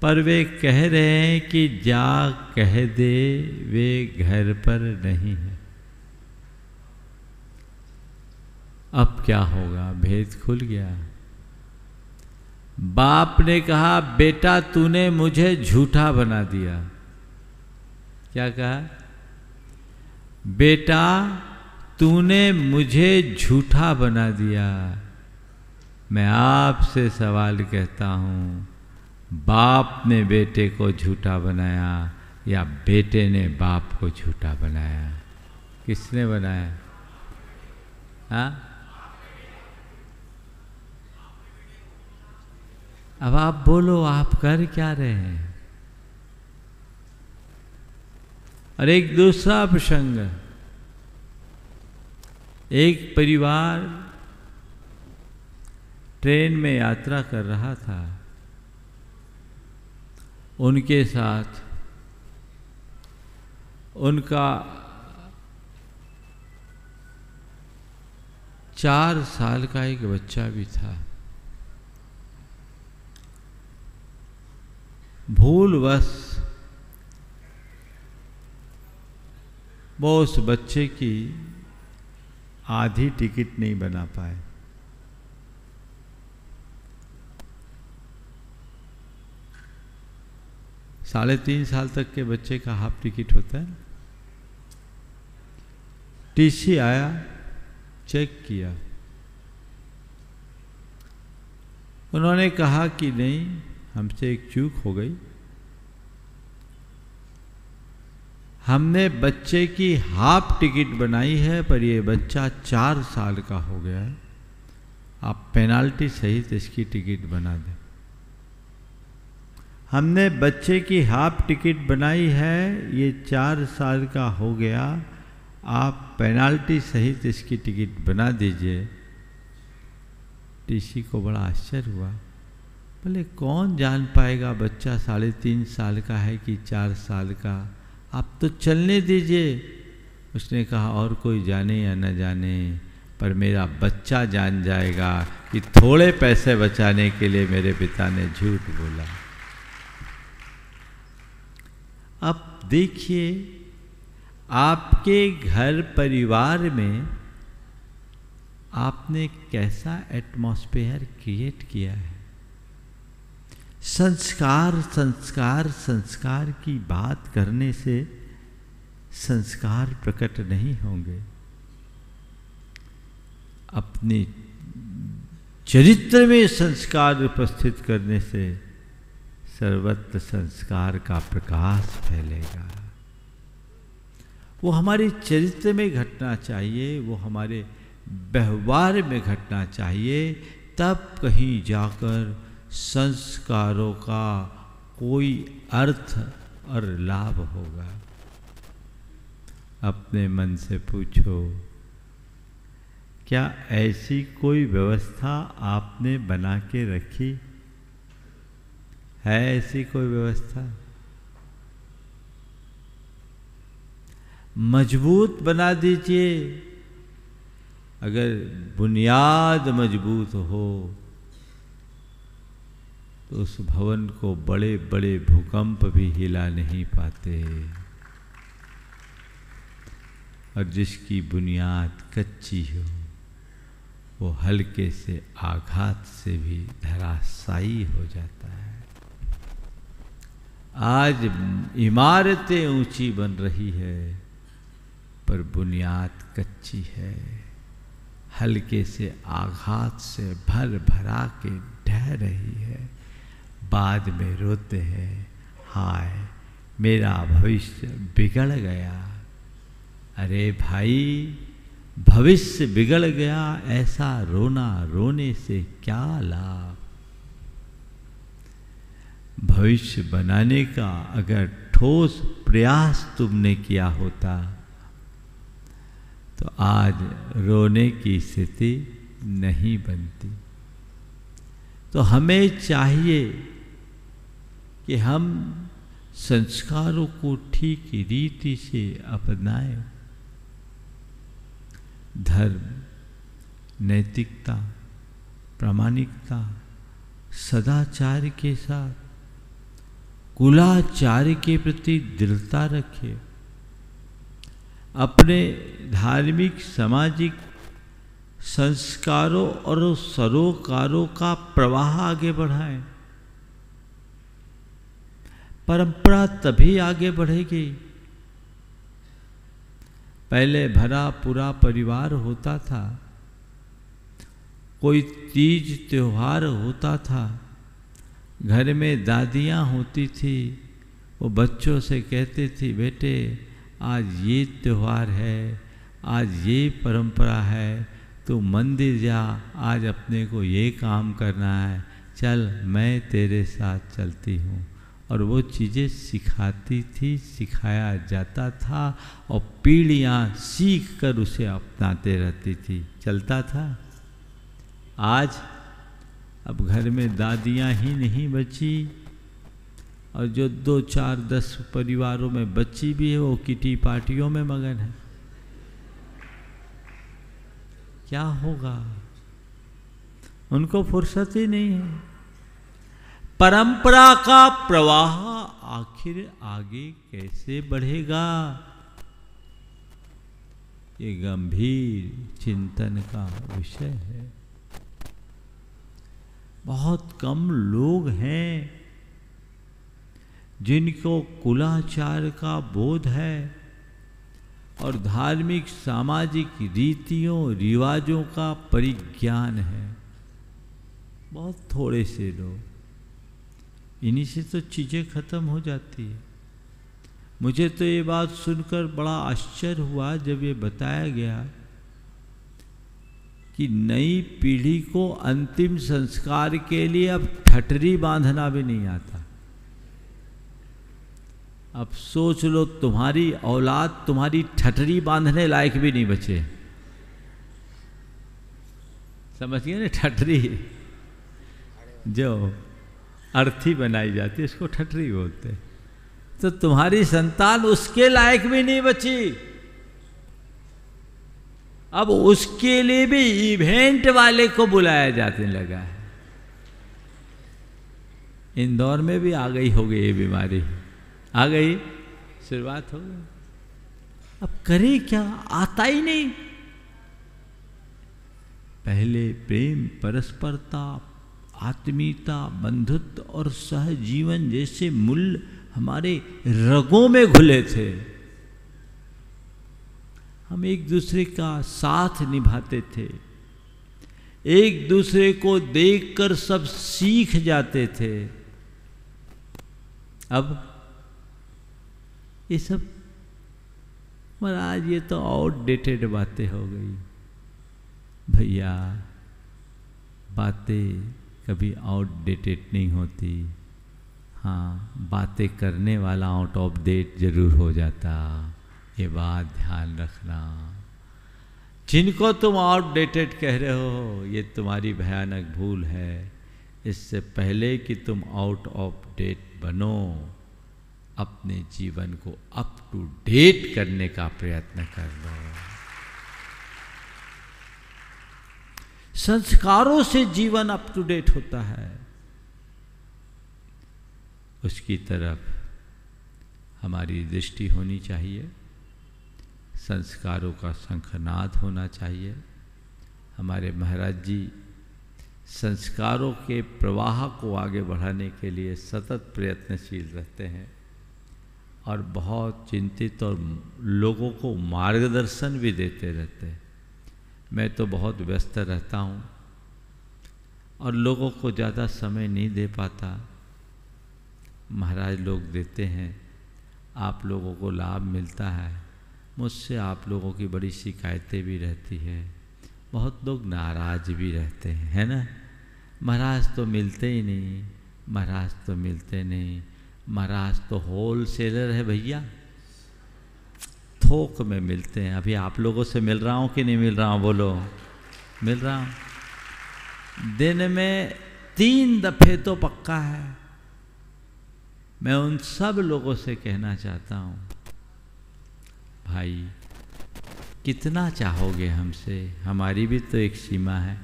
पर वे कह रहे हैं कि जा कह दे वे घर पर नहीं है। अब क्या होगा? भेद खुल गया। बाप ने कहा, बेटा तूने मुझे झूठा बना दिया। क्या कहा? बेटा तूने मुझे झूठा बना दिया। मैं आपसे सवाल कहता हूँ, बाप ने बेटे को झूठा बनाया या बेटे ने बाप को झूठा बनाया? किसने बनाया? हाँ? अब आप बोलो, आप कर क्या रहे हैं? और एक दूसरा प्रसंग, एक परिवार ट्रेन में यात्रा कर रहा था। उनके साथ उनका 4 साल का एक बच्चा भी था। भूलवश वो उस बच्चे की आधी टिकट नहीं बना पाए। साढ़े 3 साल तक के बच्चे का हाफ टिकट होता है। टीसी आया, चेक किया, उन्होंने कहा कि नहीं, हमसे एक चूक हो गई, हमने बच्चे की हाफ टिकट बनाई है, पर ये बच्चा 4 साल का हो गया है। आप पेनाल्टी सहित इसकी टिकट बना दें। हमने बच्चे की हाफ टिकट बनाई है, ये 4 साल का हो गया, आप पेनाल्टी सहित इसकी टिकट बना दीजिए। टीसी को बड़ा आश्चर्य हुआ, बोले कौन जान पाएगा बच्चा 3.5 साल का है कि 4 साल का, आप तो चलने दीजिए। उसने कहा और कोई जाने या न जाने, पर मेरा बच्चा जान जाएगा कि थोड़े पैसे बचाने के लिए मेरे पिता ने झूठ बोला। अब देखिए, आपके घर परिवार में आपने कैसा एटमॉस्फेयर क्रिएट किया है। संस्कार संस्कार संस्कार की बात करने से संस्कार प्रकट नहीं होंगे। अपने चरित्र में संस्कार उपस्थित करने से सर्वत्र संस्कार का प्रकाश फैलेगा। वो हमारे चरित्र में घटना चाहिए, वो हमारे व्यवहार में घटना चाहिए, तब कहीं जाकर संस्कारों का कोई अर्थ और लाभ होगा। अपने मन से पूछो, क्या ऐसी कोई व्यवस्था आपने बना के रखी है? ऐसी कोई व्यवस्था मजबूत बना दीजिए। अगर बुनियाद मजबूत हो तो उस भवन को बड़े बड़े भूकंप भी हिला नहीं पाते, और जिसकी बुनियाद कच्ची हो वो हल्के से आघात से भी धराशायी हो जाता है। आज इमारतें ऊंची बन रही है, पर बुनियाद कच्ची है, हल्के से आघात से भर भरा के ढह रही है। बाद में रोते हैं, हाय मेरा भविष्य बिगड़ गया। अरे भाई, भविष्य बिगड़ गया, ऐसा रोना रोने से क्या लाभ। भविष्य बनाने का अगर ठोस प्रयास तुमने किया होता तो आज रोने की स्थिति नहीं बनती। तो हमें चाहिए कि हम संस्कारों को ठीक रीति से अपनाएं। धर्म, नैतिकता, प्रामाणिकता, सदाचार के साथ कुलाचार के प्रति दृढ़ता रखें। अपने धार्मिक, सामाजिक संस्कारों और सरोकारों का प्रवाह आगे बढ़ाएं। परंपरा तभी आगे बढ़ेगी। पहले भरा पूरा परिवार होता था, कोई तीज त्योहार होता था, घर में दादियाँ होती थी, वो बच्चों से कहती थी, बेटे आज ये त्योहार है, आज ये परंपरा है, तू मंदिर जा, आज अपने को ये काम करना है, चल मैं तेरे साथ चलती हूँ। और वो चीज़ें सिखाती थी, सिखाया जाता था, और पीढ़ियाँ सीख कर उसे अपनाते रहती थी, चलता था। आज अब घर में दादियाँ ही नहीं बची, और जो 2, 4, 10 परिवारों में बच्ची भी है वो किटी पार्टियों में मगन है। क्या होगा? उनको फुर्सत ही नहीं है। परंपरा का प्रवाह आखिर आगे कैसे बढ़ेगा? ये गंभीर चिंतन का विषय है। बहुत कम लोग हैं जिनको कुलाचार का बोध है और धार्मिक सामाजिक रीतियों रिवाजों का परिज्ञान है। बहुत थोड़े से लोग, इन्हीं से तो चीज़ें खत्म हो जाती है। मुझे तो ये बात सुनकर बड़ा आश्चर्य हुआ जब ये बताया गया कि नई पीढ़ी को अंतिम संस्कार के लिए अब ठटरी बांधना भी नहीं आता। अब सोच लो, तुम्हारी औलाद तुम्हारी ठटरी बांधने लायक भी नहीं बचे। समझिए ना, ठटरी जो अर्थी बनाई जाती है उसको ठटरी बोलते हैं। तो तुम्हारी संतान उसके लायक भी नहीं बची। अब उसके लिए भी इवेंट वाले को बुलाया जाने लगा है। इंदौर में भी आ गई होगी ये बीमारी, आ गई, शुरुआत हो गई। अब करे क्या, आता ही नहीं। पहले प्रेम, परस्परता, आत्मीयता, बंधुत्व और सहजीवन जैसे मूल्य हमारे रगों में घुले थे। हम एक दूसरे का साथ निभाते थे, एक दूसरे को देखकर सब सीख जाते थे। अब ये सब महाराज, ये तो आउटडेटेड बातें हो गई। भैया, बातें कभी आउटडेटेड नहीं होती। हाँ, बातें करने वाला आउट ऑफ डेट जरूर हो जाता, ये बात ध्यान रखना। जिनको तुम आउटडेटेड कह रहे हो, ये तुम्हारी भयानक भूल है। इससे पहले कि तुम आउट ऑफ डेट बनो, अपने जीवन को अप टू डेट करने का प्रयत्न कर लो। संस्कारों से जीवन अप टू डेट होता है। उसकी तरफ हमारी दृष्टि होनी चाहिए। संस्कारों का शंखनाद होना चाहिए। हमारे महाराज जी संस्कारों के प्रवाह को आगे बढ़ाने के लिए सतत प्रयत्नशील रहते हैं और बहुत चिंतित और लोगों को मार्गदर्शन भी देते रहते हैं। मैं तो बहुत व्यस्त रहता हूँ और लोगों को ज़्यादा समय नहीं दे पाता। महाराज लोग देते हैं, आप लोगों को लाभ मिलता है। मुझसे आप लोगों की बड़ी शिकायतें भी रहती है, बहुत लोग नाराज भी रहते हैं, है ना। महाराज तो मिलते ही नहीं, महाराज तो मिलते नहीं। महाराज तो होल सेलर है भैया, थोक में मिलते हैं। अभी आप लोगों से मिल रहा हूँ कि नहीं मिल रहा हूँ, बोलो। मिल रहा हूँ, दिन में 3 दफे तो पक्का है। मैं उन सब लोगों से कहना चाहता हूँ, भाई कितना चाहोगे हमसे, हमारी भी तो एक सीमा है।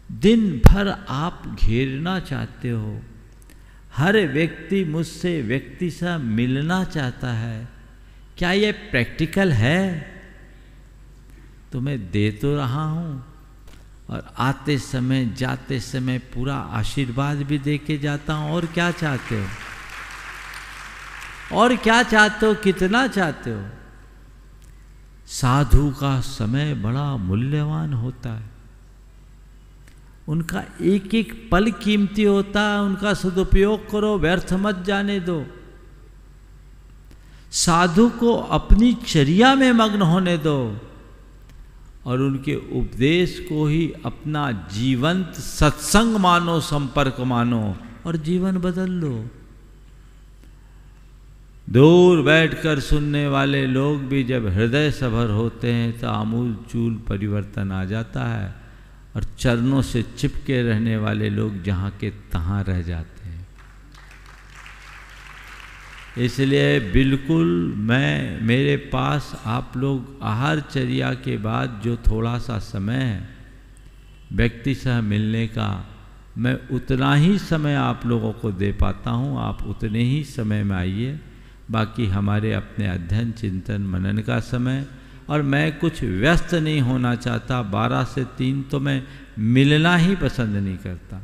दिन भर आप घेरना चाहते हो, हर व्यक्ति मुझसे व्यक्ति से मिलना चाहता है। क्या ये प्रैक्टिकल है? तो मैं दे तो रहा हूँ और आते समय जाते समय पूरा आशीर्वाद भी दे के जाता हूँ। और क्या चाहते हो, और क्या चाहते हो, कितना चाहते हो? साधु का समय बड़ा मूल्यवान होता है, उनका एक एक पल कीमती होता है। उनका सदुपयोग करो, व्यर्थ मत जाने दो। साधु को अपनी चर्या में मग्न होने दो और उनके उपदेश को ही अपना जीवंत सत्संग मानो, संपर्क मानो और जीवन बदल लो। दूर बैठकर सुनने वाले लोग भी जब हृदय सभर होते हैं तो आमूल चूल परिवर्तन आ जाता है और चरणों से चिपके रहने वाले लोग जहाँ के तहाँ रह जाते हैं। इसलिए बिल्कुल मेरे पास आप लोग आहारचर्या के बाद जो थोड़ा सा समय है व्यक्ति से मिलने का, मैं उतना ही समय आप लोगों को दे पाता हूँ। आप उतने ही समय में आइए। बाकी हमारे अपने अध्ययन, चिंतन, मनन का समय, और मैं कुछ व्यस्त नहीं होना चाहता। 12 से 3 तो मैं मिलना ही पसंद नहीं करता।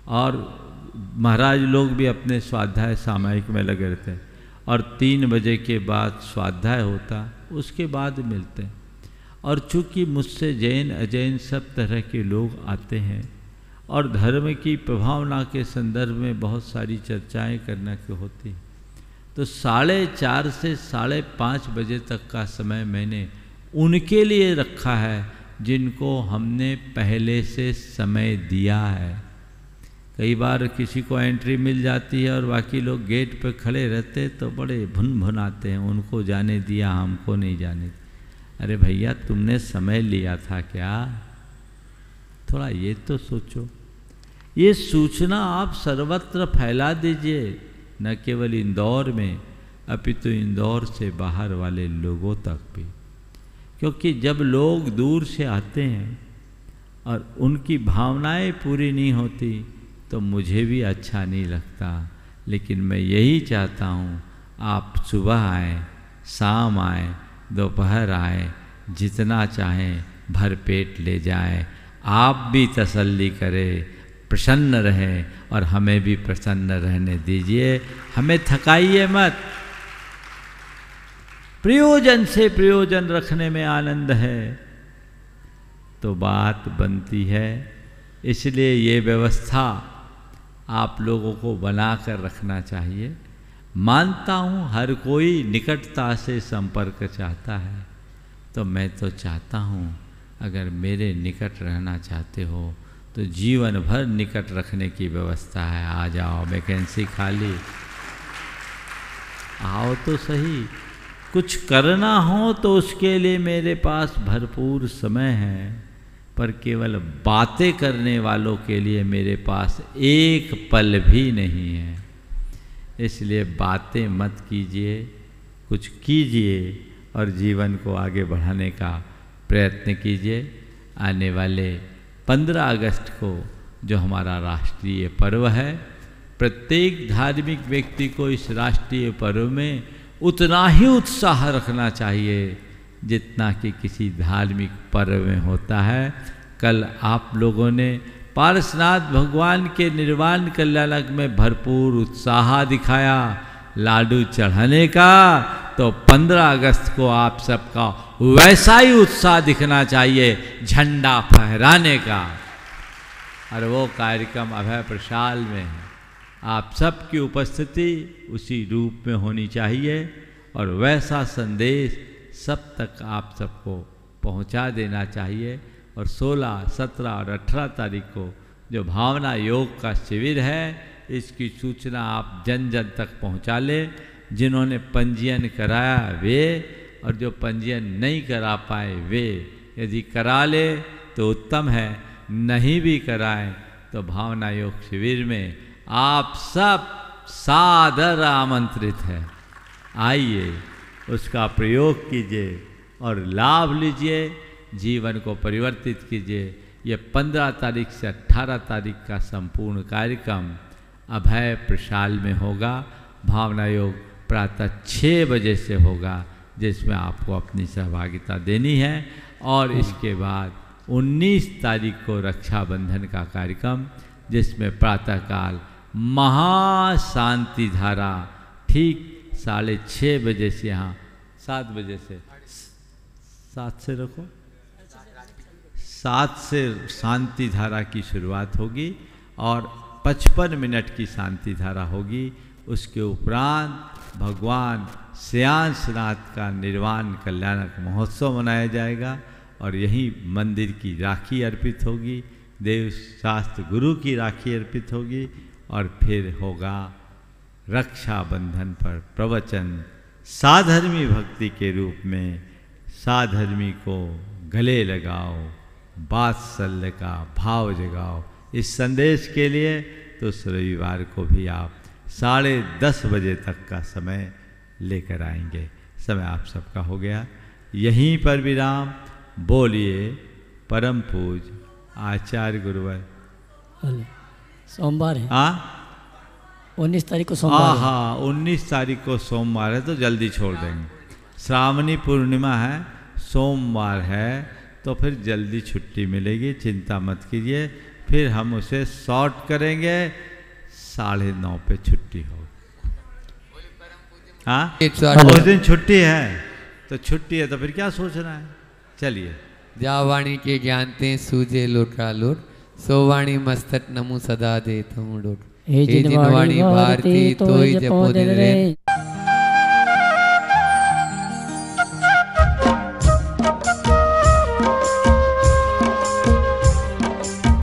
और महाराज लोग भी अपने स्वाध्याय सामायिक में लगे रहते हैं और 3 बजे के बाद स्वाध्याय होता, उसके बाद मिलते हैं। और चूँकि मुझसे जैन अजैन सब तरह के लोग आते हैं और धर्म की प्रभावना के संदर्भ में बहुत सारी चर्चाएं करना की होती, तो 4:30 से 5:30 बजे तक का समय मैंने उनके लिए रखा है जिनको हमने पहले से समय दिया है। कई बार किसी को एंट्री मिल जाती है और बाकी लोग गेट पे खड़े रहते तो बड़े भुनभुनाते हैं, उनको जाने दिया हमको नहीं जाने दिया। अरे भैया तुमने समय लिया था क्या? थोड़ा ये तो सोचो। ये सूचना आप सर्वत्र फैला दीजिए, न केवल इंदौर में अपितु इंदौर से बाहर वाले लोगों तक भी, क्योंकि जब लोग दूर से आते हैं और उनकी भावनाएं पूरी नहीं होती तो मुझे भी अच्छा नहीं लगता। लेकिन मैं यही चाहता हूँ आप सुबह आए, शाम आए, दोपहर आए, जितना चाहें भर पेट ले जाएं, आप भी तसल्ली करें, प्रसन्न रहें और हमें भी प्रसन्न रहने दीजिए। हमें थकाइए मत। प्रयोजन से प्रयोजन रखने में आनंद है तो बात बनती है। इसलिए ये व्यवस्था आप लोगों को बना कर रखना चाहिए। मानता हूँ हर कोई निकटता से संपर्क चाहता है, तो मैं तो चाहता हूँ अगर मेरे निकट रहना चाहते हो तो जीवन भर निकट रखने की व्यवस्था है। आ जाओ, वैकेंसी खाली, आओ तो सही। कुछ करना हो तो उसके लिए मेरे पास भरपूर समय है, पर केवल बातें करने वालों के लिए मेरे पास एक पल भी नहीं है। इसलिए बातें मत कीजिए, कुछ कीजिए और जीवन को आगे बढ़ाने का प्रयत्न कीजिए। आने वाले 15 अगस्त को जो हमारा राष्ट्रीय पर्व है, प्रत्येक धार्मिक व्यक्ति को इस राष्ट्रीय पर्व में उतना ही उत्साह रखना चाहिए जितना कि किसी धार्मिक पर्व में होता है। कल आप लोगों ने पारसनाथ भगवान के निर्वाण कल्याणक में भरपूर उत्साह दिखाया लाडू चढ़ाने का, तो 15 अगस्त को आप सबका वैसा ही उत्साह दिखना चाहिए झंडा फहराने का। और वो कार्यक्रम अभय प्रशाल में है। आप सबकी उपस्थिति उसी रूप में होनी चाहिए और वैसा संदेश सब तक आप सबको पहुंचा देना चाहिए। और 16, 17 और 18 तारीख को जो भावना योग का शिविर है, इसकी सूचना आप जन जन तक पहुंचा लें। जिन्होंने पंजीयन कराया वे, और जो पंजीयन नहीं करा पाए वे, यदि करा ले तो उत्तम है, नहीं भी कराएं तो भावना योग शिविर में आप सब सादर आमंत्रित है। आइए, उसका प्रयोग कीजिए और लाभ लीजिए, जीवन को परिवर्तित कीजिए। ये 15 तारीख से 18 तारीख का संपूर्ण कार्यक्रम अभय प्रशाल में होगा। भावना योग प्रातः 6 बजे से होगा, जिसमें आपको अपनी सहभागिता देनी है। और इसके बाद 19 तारीख को रक्षाबंधन का कार्यक्रम, जिसमें प्रातःकाल महाशांति धारा ठीक 6:30 बजे से, यहाँ 7 बजे से, 7 से रखो, 7 से शांति धारा की शुरुआत होगी और 55 मिनट की शांति धारा होगी। उसके उपरांत भगवान श्रेयांसनाथ का निर्वाण कल्याणक महोत्सव मनाया जाएगा और यहीं मंदिर की राखी अर्पित होगी, देव शास्त्र गुरु की राखी अर्पित होगी। और फिर होगा रक्षाबंधन पर प्रवचन, साधर्मी भक्ति के रूप में साधर्मी को गले लगाओ, वात्सल्य का भाव जगाओ। इस संदेश के लिए तो उस रविवार को भी आप 10:30 बजे तक का समय लेकर आएंगे। समय आप सबका हो गया, यहीं पर विराम। बोलिए परम पूज आचार्य गुरुवर। सोमवार है, 19 तारीख को सोमवार। सोमवार। हाँ, 19 तारीख को सोमवार है, तो जल्दी छोड़ देंगे। श्रावणी पूर्णिमा है, सोमवार है, तो फिर जल्दी छुट्टी मिलेगी, चिंता मत कीजिए। फिर हम उसे शॉर्ट करेंगे, 9:30 पे छुट्टी हो। हाँ, उस दिन छुट्टी है, तो छुट्टी है तो फिर क्या सोचना है। चलिए। जावाणी के जानते सूझे लोटा लोट, सोवाणी मस्तक नमु सदा देता हूँ डोट। हे जिनवाणी भारती तोय जपो दिन रे।